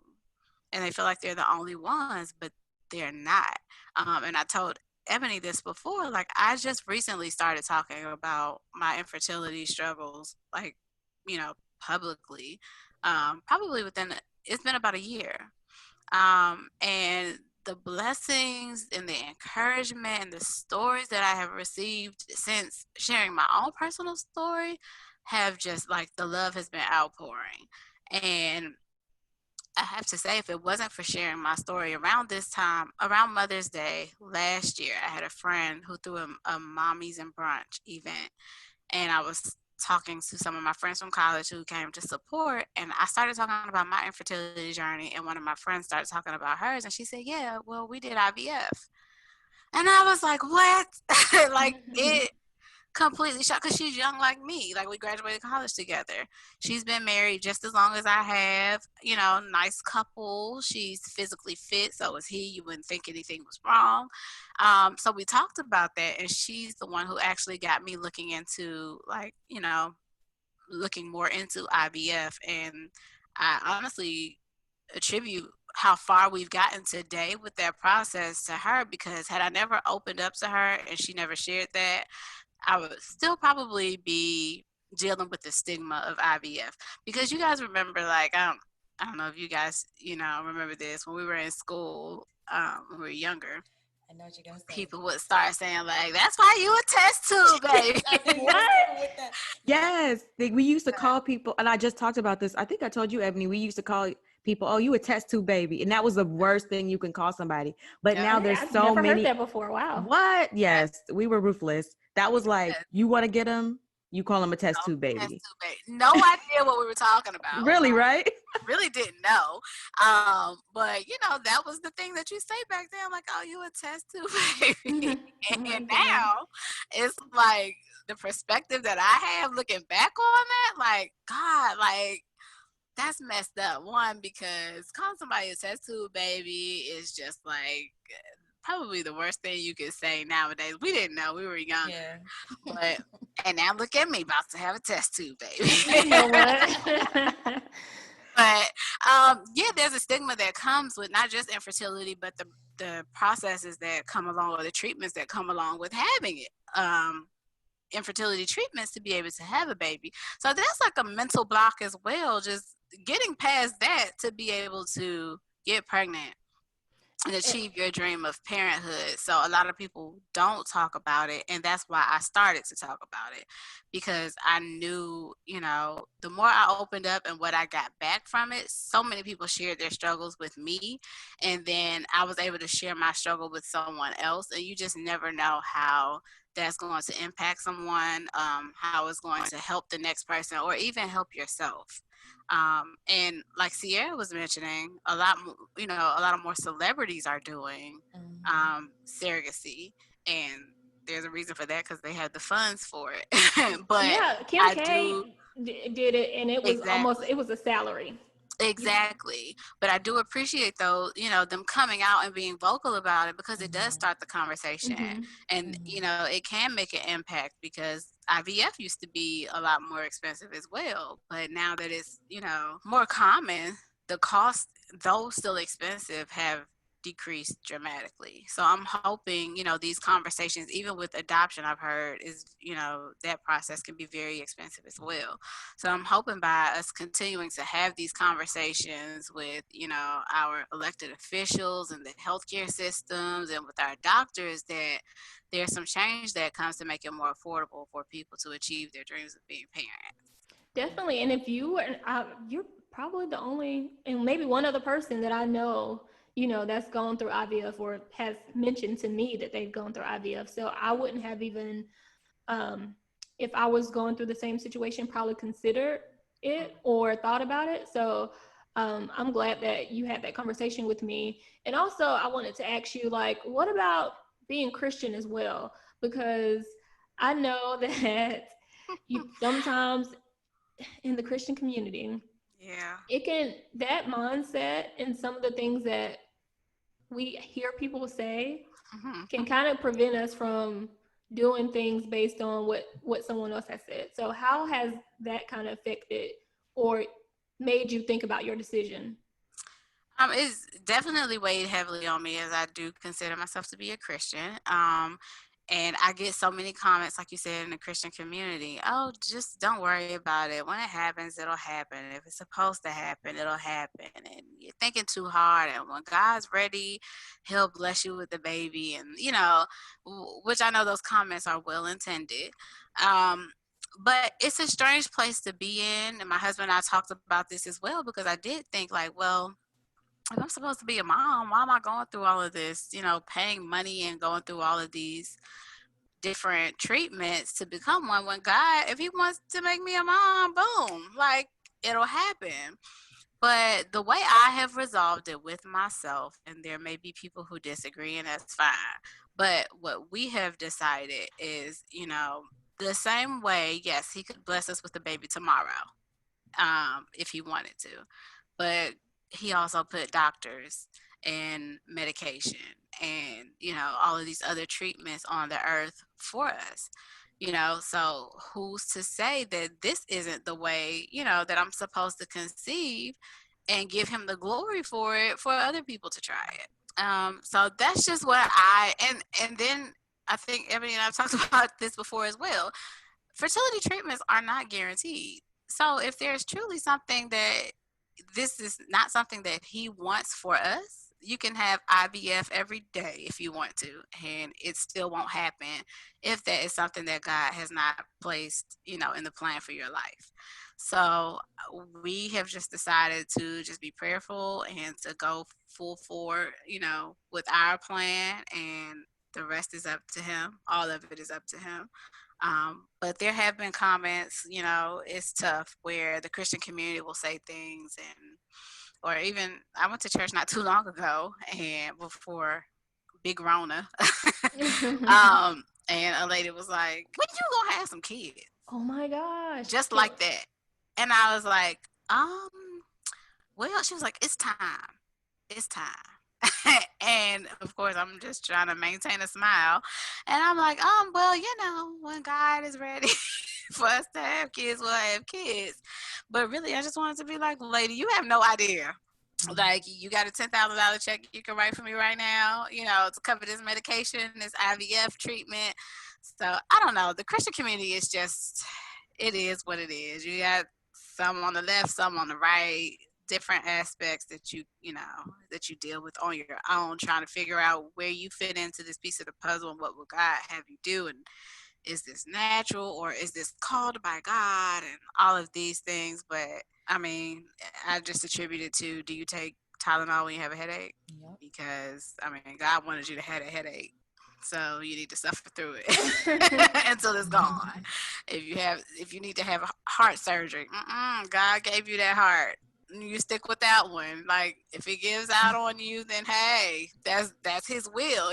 and they feel like they're the only ones, but they're not. And I told Ebony this before, like, I just recently started talking about my infertility struggles, like, publicly, probably it's been about a year. And the blessings and the encouragement and the stories that I have received since sharing my own personal story have just, like, the love has been outpouring. And I have to say, if it wasn't for sharing my story around this time, around Mother's Day last year, I had a friend who threw a mommies and brunch event. And I was talking to some of my friends from college who came to support. And I started talking about my infertility journey. And one of my friends started talking about hers. And she said, yeah, well, we did IVF. And I was like, what? Like, completely shocked because she's young like me. Like, we graduated college together. She's been married just as long as I have. You know, nice couple. She's physically fit, so is he. You wouldn't think anything was wrong. So we talked about that, and she's the one who actually got me looking into, like, you know, looking more into IVF. And I honestly attribute how far we've gotten today with that process to her, because had I never opened up to her and she never shared that, I would still probably be dealing with the stigma of IVF. Because you guys remember, like, I don't know if you guys, you know, remember this, when we were in school, when we were younger, I know what you're gonna say. people would start saying, like, that's why you a test tube, baby. What? Yes, we used to call people, and I just talked about this. I think I told you, Ebony, we used to call people, oh, you a test tube baby. And that was the worst thing you can call somebody. But Yeah. now there's I've so never many. heard that before. Wow. What? Yes, we were ruthless. That was like, you want to get them, you call them a test tube Test baby. tube baby. No idea what we were talking about. Really, right? Really didn't know. But you know, that was the thing that you say back then, like, oh, you a test tube baby. And now it's like the perspective that I have looking back on that, like, God, like, that's messed up. One, because calling somebody a test tube baby is just like probably the worst thing you could say nowadays. We didn't know, we were young. Yeah. But and now look at me, about to have a test tube baby. You know what? But yeah, there's a stigma that comes with not just infertility, but the processes that come along, or the treatments that come along with having it. Infertility treatments to be able to have a baby. So that's like a mental block as well, just getting past that to be able to get pregnant and achieve your dream of parenthood. So a lot of people don't talk about it, and that's why I started to talk about it, because I knew, you know, the more I opened up and what I got back from it, so many people shared their struggles with me, and then I was able to share my struggle with someone else, and you just never know how that's going to impact someone, how it's going to help the next person, or even help yourself. And like Sierra was mentioning, a lot of more celebrities are doing surrogacy, and there's a reason for that, because they have the funds for it. But yeah, Kim K did it, and it was it was a salary. Exactly. But I do appreciate, though, you know, them coming out and being vocal about it, because it does start the conversation. And, you know, it can make an impact, because IVF used to be a lot more expensive as well. But now that it's, you know, more common, the cost, though still expensive, have decreased dramatically. So I'm hoping, you know, these conversations, even with adoption, I've heard is, you know, that process can be very expensive as well. So I'm hoping by us continuing to have these conversations with, you know, our elected officials and the healthcare systems and with our doctors, that there's some change that comes to make it more affordable for people to achieve their dreams of being parents. Definitely. And if you are, you're probably the only, and maybe one other person that I know, you know, that's gone through IVF or has mentioned to me that they've gone through IVF. So I wouldn't have even, if I was going through the same situation, probably considered it or thought about it. So I'm glad that you had that conversation with me. And also I wanted to ask you, like, what about being Christian as well? Because I know that you sometimes in the Christian community, it can, that mindset and some of the things that we hear people say can kind of prevent us from doing things based on what someone else has said. So how has that kind of affected or made you think about your decision? It's definitely weighed heavily on me, as I do consider myself to be a Christian. And I get so many comments, like you said, in the Christian community. Oh, just don't worry about it. When it happens, it'll happen. If it's supposed to happen, it'll happen. And you're thinking too hard. And when God's ready, he'll bless you with the baby. And, you know, which I know those comments are well intended. But it's a strange place to be in. And my husband and I talked about this as well, because I did think, like, well, if I'm supposed to be a mom, why am I going through all of this, you know, paying money and going through all of these different treatments to become one, when God, if he wants to make me a mom, boom, like, it'll happen. But the way I have resolved it with myself, and there may be people who disagree, and that's fine, but what we have decided is, you know, the same way, yes, he could bless us with a baby tomorrow, if he wanted to. But he also put doctors and medication and, all of these other treatments on the earth for us. So who's to say that this isn't the way, that I'm supposed to conceive and give him the glory for it, for other people to try it. So that's just what and then I think Ebony and I've talked about this before as well. Fertility treatments are not guaranteed. So if there's truly something that this is not something that he wants for us, you can have IVF every day if you want to, and it still won't happen if that is something that God has not placed, in the plan for your life. So we have just decided to just be prayerful and to go full forward, with our plan, and the rest is up to him. All of it is up to him. But there have been comments, it's tough, where the Christian community will say things, or even I went to church not too long ago, and before Big Rona, and a lady was like, "When you gonna have some kids?" Oh my gosh! Just like that, and I was like, well, she was like, "It's time, it's time." And of course, I'm just trying to maintain a smile, and I'm like, well, when God is ready for us to have kids, we'll have kids. But really, I just wanted to be like, lady, you have no idea. Like, you got a $10,000 check you can write for me right now, to cover this medication, this IVF treatment. So I don't know. The Christian community is just, it is what it is. You got some on the left, some on the right, different aspects that that you deal with on your own, trying to figure out where you fit into this piece of the puzzle, and what will God have you do, and is this natural, or is this called by God, and all of these things. But I mean, I just attribute it to, do you take Tylenol when you have a headache? Yep. Because God wanted you to have a headache, so you need to suffer through it until it's gone. If you need to have a heart surgery, God gave you that heart. You stick with that one. Like, if it gives out on you, then hey, that's his will,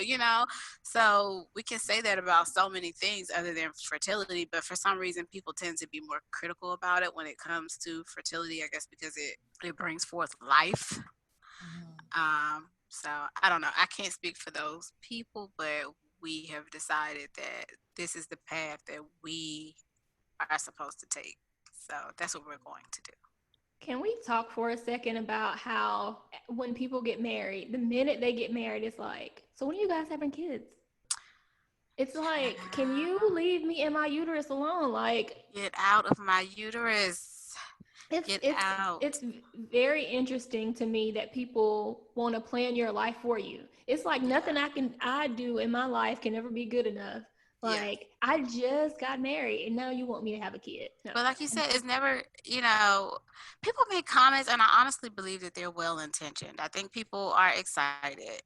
So we can say that about so many things other than fertility, but for some reason people tend to be more critical about it when it comes to fertility, I guess because it brings forth life. So I don't know. I can't speak for those people, but we have decided that this is the path that we are supposed to take. So that's what we're going to do. Can we talk for a second about how when people get married, the minute they get married, it's like, so when are you guys having kids? It's like, can you leave me in my uterus alone? Like, get out of my uterus. It's very interesting to me that people want to plan your life for you. It's like nothing I do in my life can ever be good enough. Like, I just got married and now you want me to have a kid. No. But like you said, it's never, people make comments, and I honestly believe that they're well intentioned. I think people are excited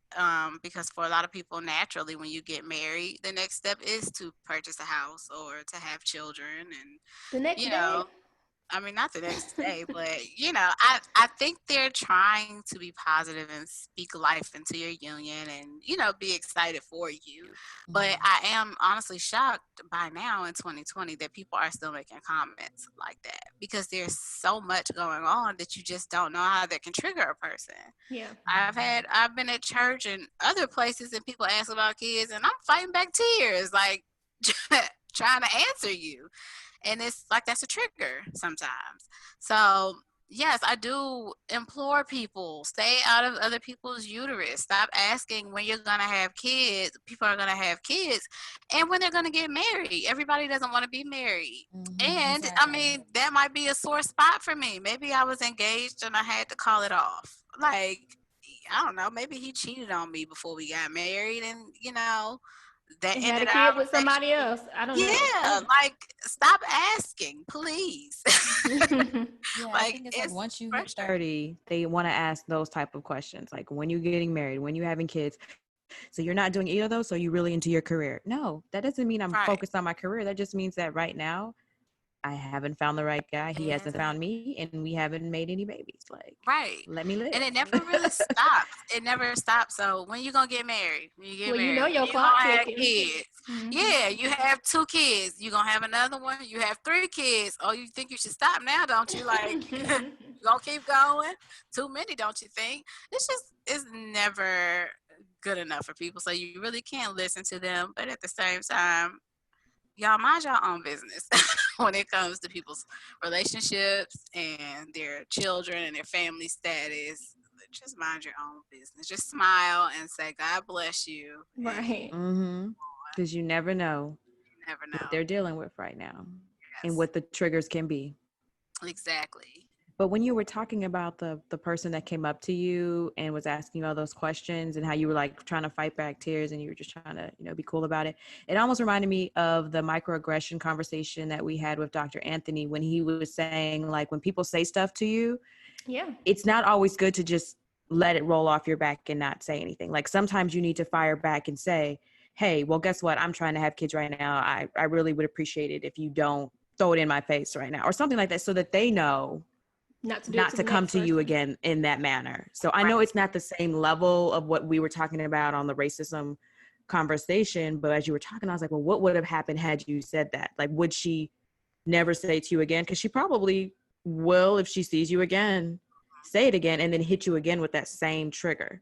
because for a lot of people, naturally, when you get married, the next step is to purchase a house or to have children. And the next day, I mean, not the next day, but I think they're trying to be positive and speak life into your union, and be excited for you. But I am honestly shocked by now in 2020 that people are still making comments like that, because there's so much going on that you just don't know how that can trigger a person. Yeah, I've been at church and other places, and people ask about kids, and I'm fighting back tears, like trying to answer you. And it's like, that's a trigger sometimes. So yes, I do implore people, stay out of other people's uterus. Stop asking when you're going to have kids. People are going to have kids, and when they're going to get married. Everybody doesn't want to be married. And exactly. I mean, that might be a sore spot for me. Maybe I was engaged and I had to call it off. Like, I don't know, maybe he cheated on me before we got married, and that and had a kid with somebody else. I don't know. Yeah, like, stop asking, please. I think it's like once you hit 30, they want to ask those type of questions. Like, when you're getting married, when you're having kids. So you're not doing either of those, so you're really into your career. No, that doesn't mean I'm focused on my career. That just means that right now I haven't found the right guy. He hasn't And found me, and we haven't made any babies. Like, right. let me live. And it never really stops. It never stops. So when you gonna get married? When you get Well, you married, know when your you clock gonna have ticking. kids? Mm-hmm. Yeah, you have 2 kids. You gonna have another one. You have 3 kids. Oh, you think you should stop now, don't you? Like you gonna keep going? Too many, don't you think? It's never good enough for people. So you really can't listen to them. But at the same time, y'all mind your own business when it comes to people's relationships and their children and their family status. Just mind your own business. Just smile and say, God bless you. And Right. Because you never know you never what know. they're dealing with right now and Yes, what the triggers can be. exactly. But when you were talking about the person that came up to you and was asking you all those questions and how you were like trying to fight back tears and you were just trying to, be cool about it, it almost reminded me of the microaggression conversation that we had with Dr. Anthony when he was saying, like, when people say stuff to you, Yeah. it's not always good to just let it roll off your back and not say anything. Like, sometimes you need to fire back and say, hey, well, guess what? I'm trying to have kids right now. I really would appreciate it if you don't throw it in my face right now or something like that, so that they know Not to do it not to to the come next to you person. again in that manner. So I Right. know it's not the same level of what we were talking about on the racism conversation, but as you were talking, I was like, well, what would have happened had you said that? Like, would she never say to you again? Because she probably will, if she sees you again, say it again and then hit you again with that same trigger.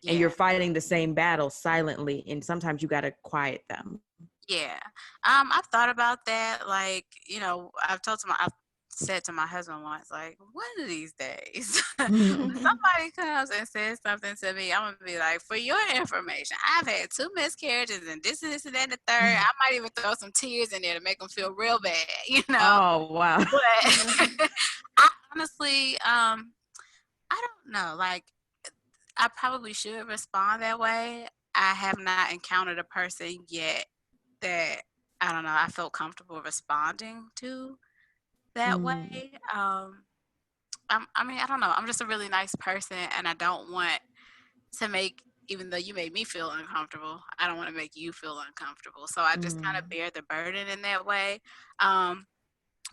And you're Yeah. fighting the same battle silently. And sometimes you got to quiet them. Yeah. I've thought about that. Like, I've said to my husband once, like, one of these days, somebody comes and says something to me, I'm gonna be like, for your information, I've had 2 miscarriages and this and that and the third. I might even throw some tears in there to make them feel real bad, you know. Oh, wow. But I honestly, I don't know. Like, I probably should respond that way. I have not encountered a person yet that I don't know, I felt comfortable responding to that Mm, way. I mean, I don't know. I'm just a really nice person, and I don't want to make, even though you made me feel uncomfortable, I don't want to make you feel uncomfortable. So I just kind of mm, bear the burden in that way. Um,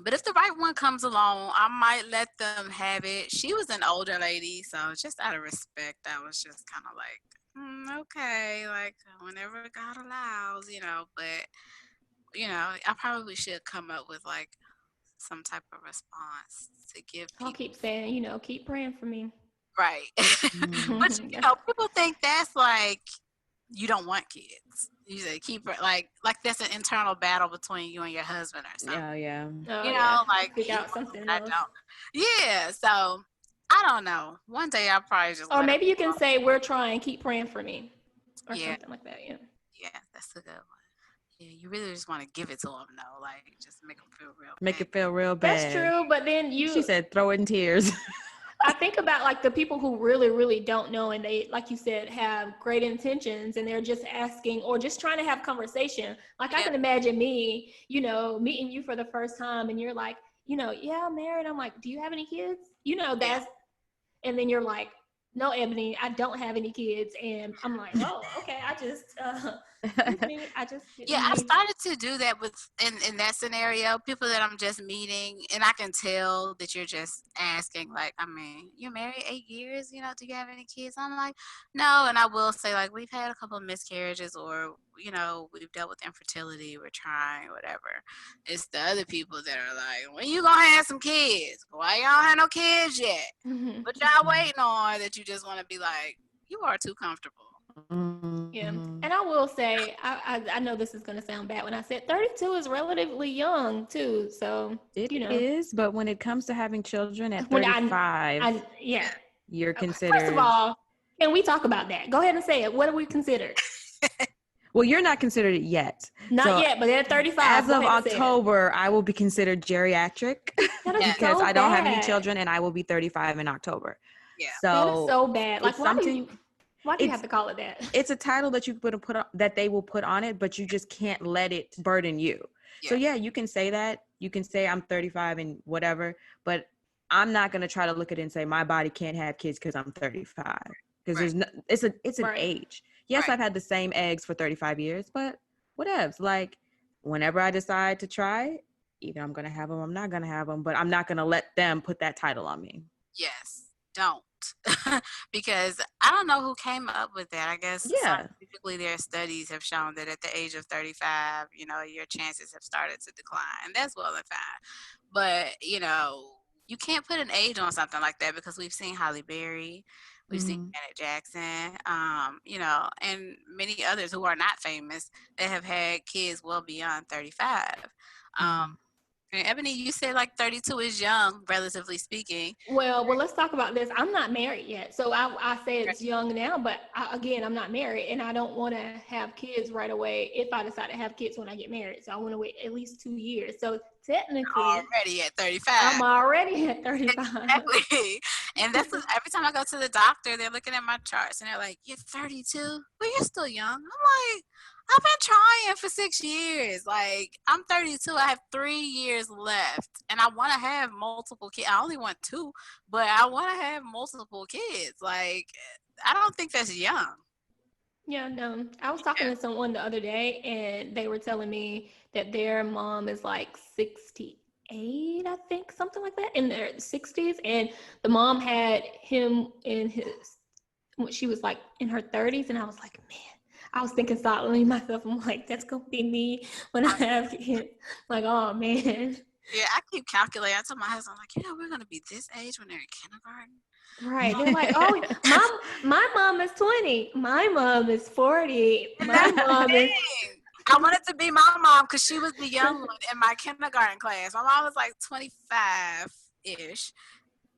but if the right one comes along, I might let them have it. She was an older lady, so just out of respect, I was just kind of like, okay, like whenever God allows, but I probably should come up with like some type of response to give I'll people keep saying, keep praying for me. right. mm, But people think that's like you don't want kids. You say keep like that's an internal battle between you and your husband or something. yeah, yeah. Oh yeah, Like figure he out wants something it, I else. don't. Yeah, so I don't know. One day I'll probably just Or let it maybe you can go. say, "We're trying. Keep praying for me," or Yeah, something like that. Yeah. yeah, that's a good one. Yeah, you really just want to give it to them though, like just make them feel real Make bad. it feel real That's bad. true, but then She said, throw it in tears. I think about like the people who really, really don't know, and they, like you said, have great intentions, and they're just asking or just trying to have conversation. Like I Yeah, can imagine me, meeting you for the first time, and you're like, yeah, I'm married. I'm like, do you have any kids? yeah. And then you're like, no, Ebony, I don't have any kids, and I'm like, oh, okay, excuse me, I just Yeah, didn't I've mean. started to do that with in that scenario, people that I'm just meeting, and I can tell that you're just asking, like, I mean, you're married 8 years, do you have any kids? I'm like, no, and I will say, like, we've had a couple of miscarriages, or we've dealt with infertility, we're trying, whatever. It's the other people that are like, when you gonna have some kids? Why y'all have no kids yet? What y'all waiting on? That you just want to be like, you are too comfortable. Yeah, Mhm. and I will say, I know this is going to sound bad when I said 32 is relatively young too. So It is, but when it comes to having children at when 35, yeah. you're First of considered, all, can we talk about that? Go ahead and say it. What are we considered? well, you're not considered it yet. Not So yet, but at 35, as go of ahead and say it. October, I will be considered geriatric That is Yeah, because so I don't have any bad. children and I will be 35 in October. yeah. That is So so bad. Like, it's something, why do you have it's to call it that? it's a title that you put on, that they will put on it, but you just can't let it burden you. So Yeah. yeah, you can say that. You can say I'm 35 and whatever, but I'm not going to try to look at it and say my body can't have kids because I'm 35. Because Right. there's no, it's an Right. age. Yes, Right. I've had the same eggs for 35 years, but whatevs. Like whenever I decide to try, either I'm going to have them or I'm not going to have them, but I'm not going to let them put that title on me. Yes, don't. Because I don't know who came up with that. I guess Yeah. scientifically their studies have shown that at the age of 35, your chances have started to decline. And that's well and fine. But, you can't put an age on something like that because we've seen Halle Berry, we've seen Janet Jackson, and many others who are not famous that have had kids well beyond 35. And Ebony, you said like 32 is young, relatively speaking. Well, let's talk about this. I'm not married yet. So I say it's young now, but again, I'm not married and I don't want to have kids right away if I decide to have kids when I get married. So I want to wait at least 2 years. So technically, already at 35. I'm already at 35. Exactly. And every time I go to the doctor, they're looking at my charts and they're like, "You're 32? Well, you're still young." I'm like, I've been trying for 6 years. Like, I'm 32. I have 3 years left. And I want to have multiple kids. I only want 2, but I want to have multiple kids. Like, I don't think that's young. Yeah, no. I was talking to someone the other day and they were telling me that their mom is like 68, I think, something like that, in their 60s. And the mom had him when she was like in her 30s. And I was like, man. I was thinking silently myself, I'm like, that's going to be me when I have kids. Like, oh, man. Yeah, I keep calculating. I told my husband, I'm like, we're going to be this age when they're in kindergarten. Right. They're like, oh, my mom is 20. My mom is 40. My mom is... I wanted to be my mom because she was the young one in my kindergarten class. My mom was like 25-ish.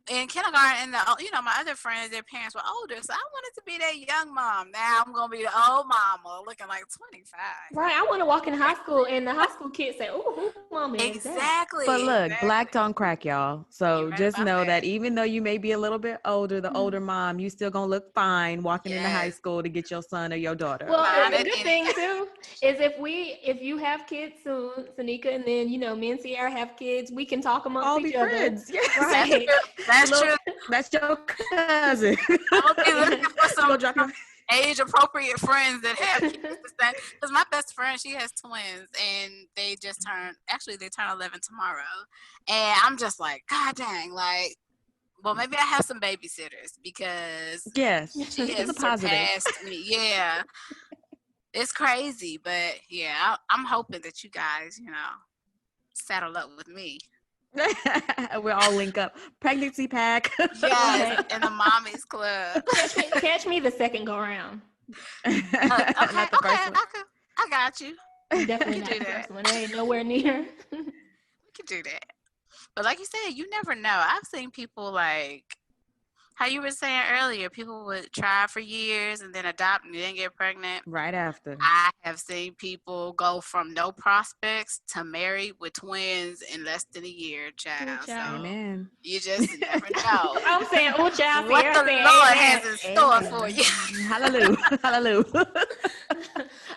In kindergarten, and my other friends, their parents were older, so I wanted to be that young mom. Now I'm gonna be the old mama, looking like 25. Right, I want to walk in high school, and the high school kids say, "Oh, who mama is exactly." But look, exactly. black don't crack, y'all. So right just know that even though you may be a little bit older, the Mm-hmm. older mom, you still gonna look fine walking into high school to get your son or your daughter. Well, Fine the good thing too is if you have kids soon, Seneca, and then me and Sierra have kids, we can talk amongst All each be other. friends. Yes. Right. That's true. That's your cousin. I'm gonna be looking for some age-appropriate friends that have kids. Because my best friend, she has twins, and they turn 11 tomorrow. And I'm just like, God dang, like, well, maybe I have some babysitters because yes, she has surpassed me. Yeah. It's crazy, but yeah, I'm hoping that you guys, saddle up with me. We'll all link up. Pregnancy pack. Yes, in the mommies club. Catch me the second go round. Okay, I got you. Definitely not the first one. I ain't nowhere near. We can do that. But like you said, you never know. I've seen people like how you were saying earlier, people would try for years and then adopt and then get pregnant. Right after. I have seen people go from no prospects to married with twins in less than a year, child. Ooh, child. So amen. you just never know. I'm saying, oh, child. What the Lord has in store amen. for you. Hallelujah. Hallelujah.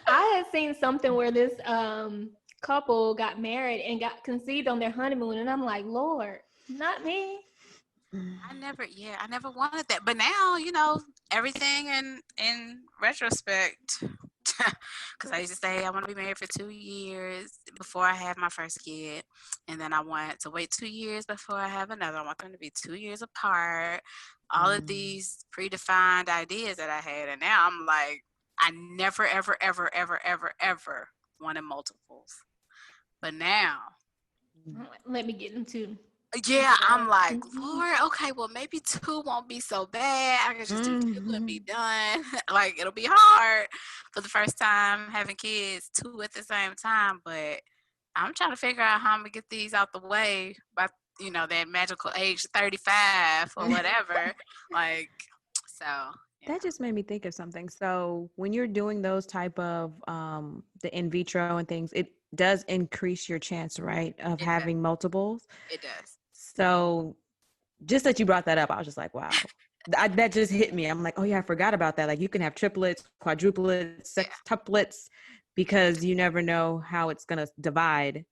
I had seen something where this couple got married and got conceived on their honeymoon, and I'm like, Lord, not me. I never wanted that. But now, everything in retrospect, because I used to say I want to be married for 2 years before I have my first kid. And then I want to wait 2 years before I have another. I want them to be 2 years apart. All of these predefined ideas that I had. And now I'm like, I never, ever, ever, ever, ever, ever wanted multiples. But now, let me get them too. Yeah, I'm like, Lord, okay, well, maybe 2 won't be so bad. I can just do 2 and be done. Like, it'll be hard for the first time having kids, 2 at the same time. But I'm trying to figure out how I'm going to get these out the way by, that magical age 35 or whatever. Like, so. Yeah. That just made me think of something. So when you're doing those type of the in vitro and things, it does increase your chance, right, of having multiples. It does. So just that you brought that up, I was just like, wow, that just hit me. I'm like, oh yeah, I forgot about that. Like you can have triplets, quadruplets, sextuplets, because you never know how it's going to divide.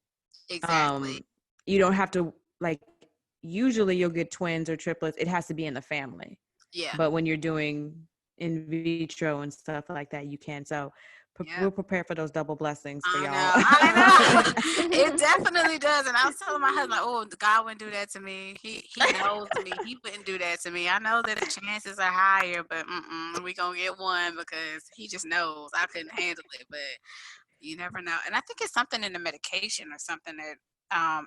Exactly. You don't have to, like, usually you'll get twins or triplets. It has to be in the family. Yeah. But when you're doing in vitro and stuff like that, you can. So Yeah. We'll prepare for those double blessings for y'all. I know. It definitely does. And I was telling my husband, like, oh, God wouldn't do that to me. He knows me. He wouldn't do that to me. I know that the chances are higher, but we gonna get one because he just knows I couldn't handle it. But you never know. And I think it's something in the medication or something that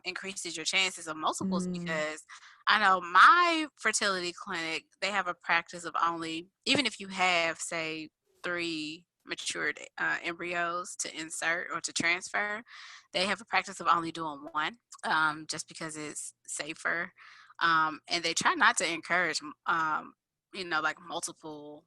increases your chances of multiples, because I know my fertility clinic, they have a practice of only, even if you have, say, 3 matured embryos to insert or to transfer, they have a practice of only doing 1, just because it's safer. And they try not to encourage, like multiple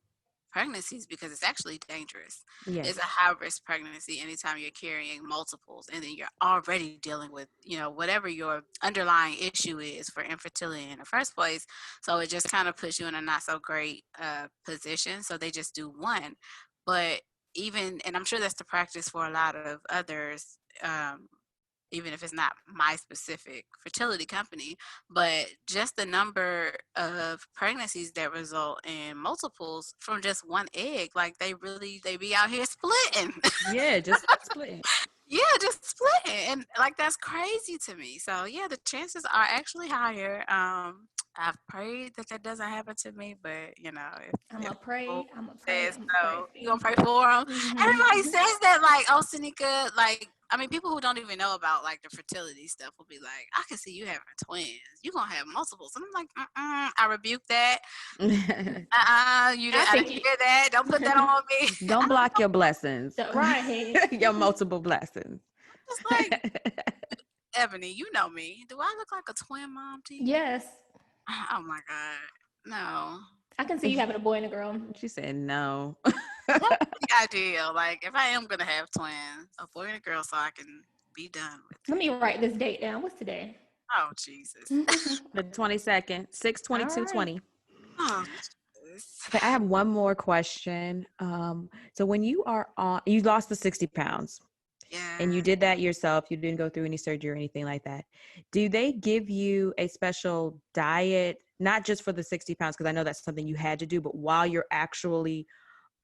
pregnancies, because it's actually dangerous. Yes. It's a high risk pregnancy anytime you're carrying multiples, and then you're already dealing with, whatever your underlying issue is for infertility in the first place. So it just kind of puts you in a not so great position. So they just do 1. But and I'm sure that's the practice for a lot of others, even if it's not my specific fertility company, but just the number of pregnancies that result in multiples from just 1 egg, like they be out here splitting. Yeah, just splitting. Yeah, just splitting, and like that's crazy to me. So yeah, the chances are actually higher. I've prayed that doesn't happen to me, but if I'm gonna pray. I'm gonna pray. says I'm gonna pray no, for you gonna pray for them. Mhm. Everybody says that, like, oh, Seneca, like, I mean, people who don't even know about like the fertility stuff will be like, I can see you having twins. You gonna have multiples. And I'm like, I rebuke that. You didn't. I didn't hear that. Don't put that on me. Don't block your blessings. Right. Your multiple blessings. Just like, Ebony, you know me. Do I look like a twin mom to you? Yes. Oh my God, no. I can see you having a boy and a girl. She said no. That's the ideal. Like, if I am gonna have twins, a boy and a girl, so I can be done with it. Let me write this date down. What's today? Oh Jesus. The 22nd, 6/22/20. Oh, Okay, I have one more question. So when you lost the 60 pounds, yeah. and you did that yourself, you didn't go through any surgery or anything like that. Do they give you a special diet, not just for the 60 pounds, because I know that's something you had to do, but while you're actually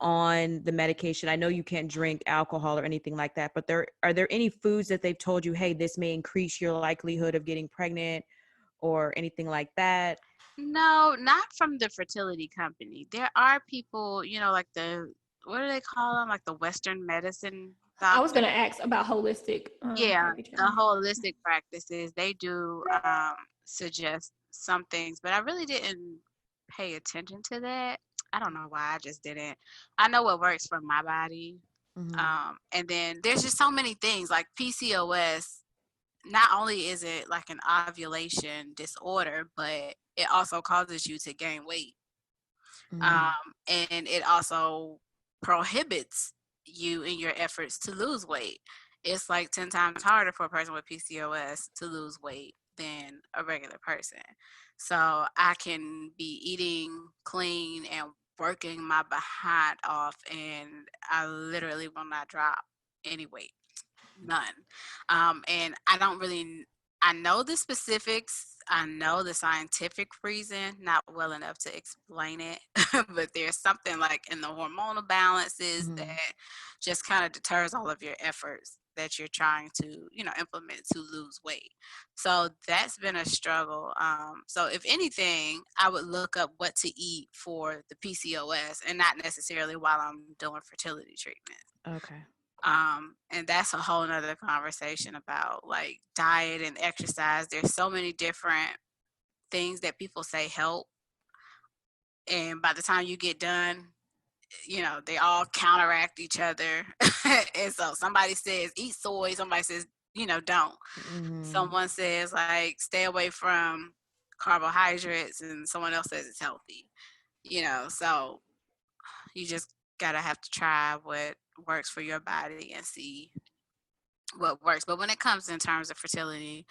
on the medication? I know you can't drink alcohol or anything like that, but are there any foods that they've told you, hey, this may increase your likelihood of getting pregnant or anything like that? No, not from the fertility company. There are people, like what do they call them? Like the Western medicine I was doctors. gonna ask about holistic. Yeah, therapy the holistic practices, they do suggest some things, but I really didn't pay attention to that. I don't know why, I just didn't. I know what works for my body. And then there's just so many things like PCOS. Not only is it like an ovulation disorder, but it also causes you to gain weight. And it also prohibits you in your efforts to lose weight. It's like 10 times harder for a person with PCOS to lose weight than a regular person. So I can be eating clean and working my behind off, and I literally will not drop any weight. None. And I know the specifics. I know the scientific reason, not well enough to explain it, but there's something like in the hormonal balances that just kind of deters all of your efforts that you're trying to, implement to lose weight. So that's been a struggle. So if anything, I would look up what to eat for the PCOS and not necessarily while I'm doing fertility treatment. Okay. And that's a whole nother conversation about like diet and exercise. There's so many different things that people say help. And by the time you get done, they all counteract each other. And so somebody says eat soy, somebody says, don't. Someone says like stay away from carbohydrates, and someone else says it's healthy. So you just gotta have to try what works for your body and see what works. But when it comes in terms of fertility,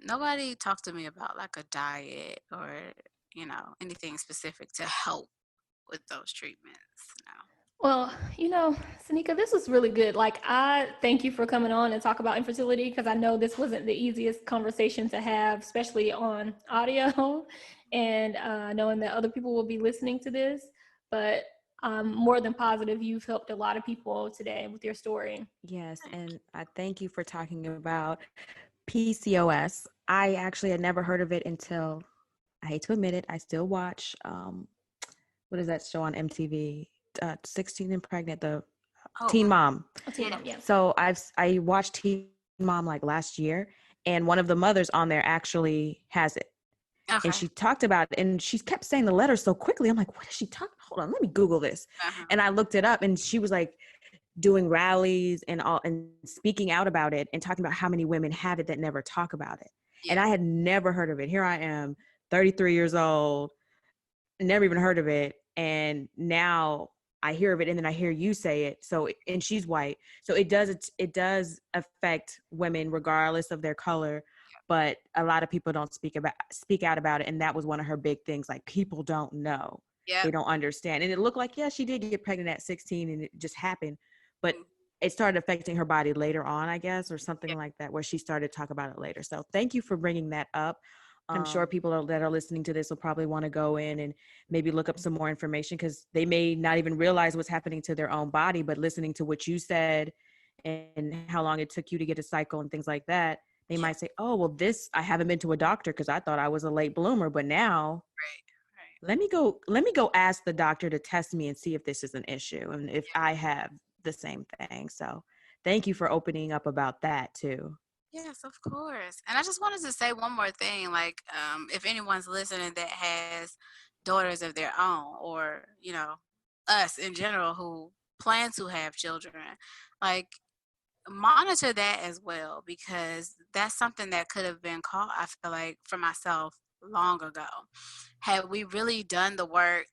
nobody talked to me about like a diet or anything specific to help with those treatments. No. Well, Seneca, this was really good. Like, I thank you for coming on and talk about infertility, because I know this wasn't the easiest conversation to have, especially on audio and knowing that other people will be listening to this. But more than positive. You've helped a lot of people today with your story. Yes, and I thank you for talking about PCOS. I actually had never heard of it until, I hate to admit it, I still watch, what is that show on MTV? 16 and Pregnant, the Oh, Teen Mom. Teen Mom, yeah. So I watched Teen Mom like last year, and one of the mothers on there actually has it. okay. And she talked about it, and she kept saying the letters so quickly. I'm like, what is she talking? Hold on, let me Google this. And I looked it up, and she was like doing rallies and all, and speaking out about it, and talking about how many women have it that never talk about it. Yeah. And I had never heard of it. Here I am, 33 years old, never even heard of it, and now I hear of it, and then I hear you say it. So, and she's white, so it does affect women regardless of their color. But a lot of people don't speak out about it, and that was one of her big things. Like, people don't know, they don't understand, and it looked like, yeah, she did get pregnant at 16, and it just happened, but it started affecting her body later on, I guess, or something like that, where she started to talk about it later. So thank you for bringing that up. I'm sure people that are listening to this will probably want to go in and maybe look up some more information, because they may not even realize what's happening to their own body, but listening to what you said and how long it took you to get a cycle and things like that, they might say, oh, well, I haven't been to a doctor because I thought I was a late bloomer, but now let me go ask the doctor to test me and see if this is an issue and if I have the same thing. So thank you for opening up about that too. Yes, of course. And I just wanted to say one more thing. Like, if anyone's listening that has daughters of their own, or, us in general who plan to have children, like, monitor that as well, because that's something that could have been caught, I feel like, for myself long ago. Had we really done the work,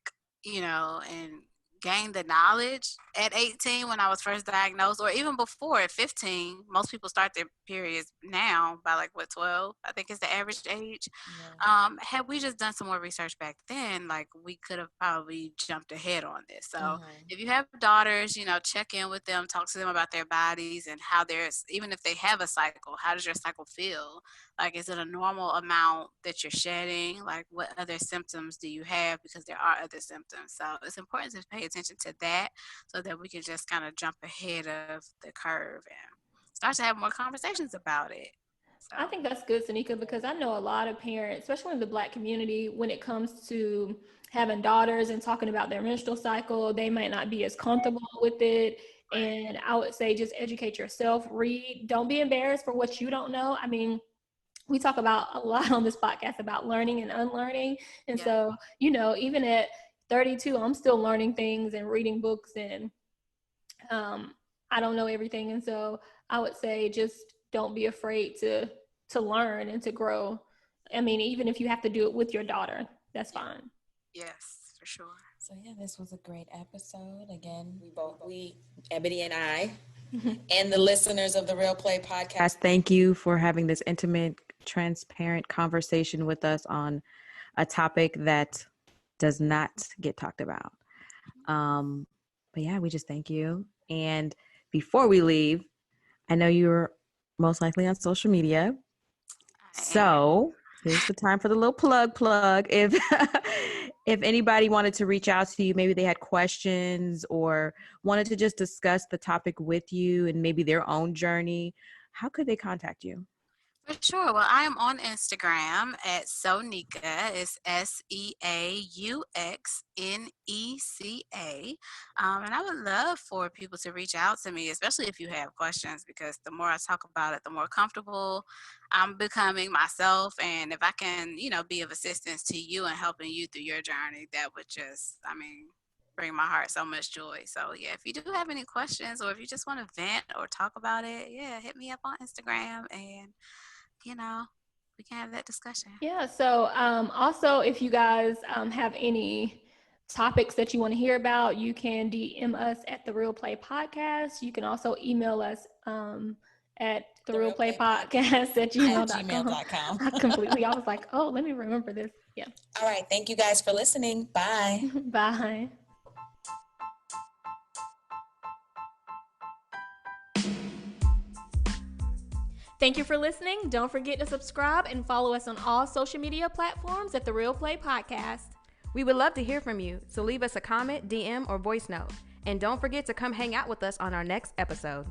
and gained the knowledge at 18 when I was first diagnosed, or even before at 15, most people start their periods now by 12, I think is the average age. Had we just done some more research back then, we could have probably jumped ahead on this. So if you have daughters, check in with them, talk to them about their bodies and how even if they have a cycle, how does your cycle feel? Is it a normal amount that you're shedding? What other symptoms do you have? Because there are other symptoms. So it's important to pay attention to that, so that we can just kind of jump ahead of the curve and start to have more conversations about it. So I think that's good, Seneca, because I know a lot of parents, especially in the Black community, when it comes to having daughters and talking about their menstrual cycle, they might not be as comfortable with it. And I would say just educate yourself, read, don't be embarrassed for what you don't know. I mean, we talk about a lot on this podcast about learning and unlearning. And so, even at 32, I'm still learning things and reading books, and I don't know everything. And so I would say just don't be afraid to learn and to grow. I mean, even if you have to do it with your daughter, that's fine. Yes, for sure. So yeah, this was a great episode. Again, we Ebony and I, and the listeners of the Real Play podcast, Thank you for having this intimate, transparent conversation with us on a topic that does not get talked about. But yeah, we just thank you. And before we leave, I know you're most likely on social media. So here's the time for the little plug. If if anybody wanted to reach out to you, maybe they had questions or wanted to just discuss the topic with you and maybe their own journey, how could they contact you? For sure. Well, I am on Instagram at Seneca. It's SEAUXNECA. And I would love for people to reach out to me, especially if you have questions, because the more I talk about it, the more comfortable I'm becoming myself. And if I can, be of assistance to you and helping you through your journey, that would just, bring my heart so much joy. So yeah, if you do have any questions, or if you just want to vent or talk about it, hit me up on Instagram, and we can have that discussion. Yeah. So also, if you guys have any topics that you want to hear about, you can DM us at the Real Play Podcast. You can also email us at the Real Play Podcast at gmail.com. I was like, oh, let me remember this. Yeah. All right. Thank you guys for listening. Bye. Bye. Thank you for listening. Don't forget to subscribe and follow us on all social media platforms at The Real Play Podcast. We would love to hear from you, so leave us a comment, DM, or voice note. And don't forget to come hang out with us on our next episode.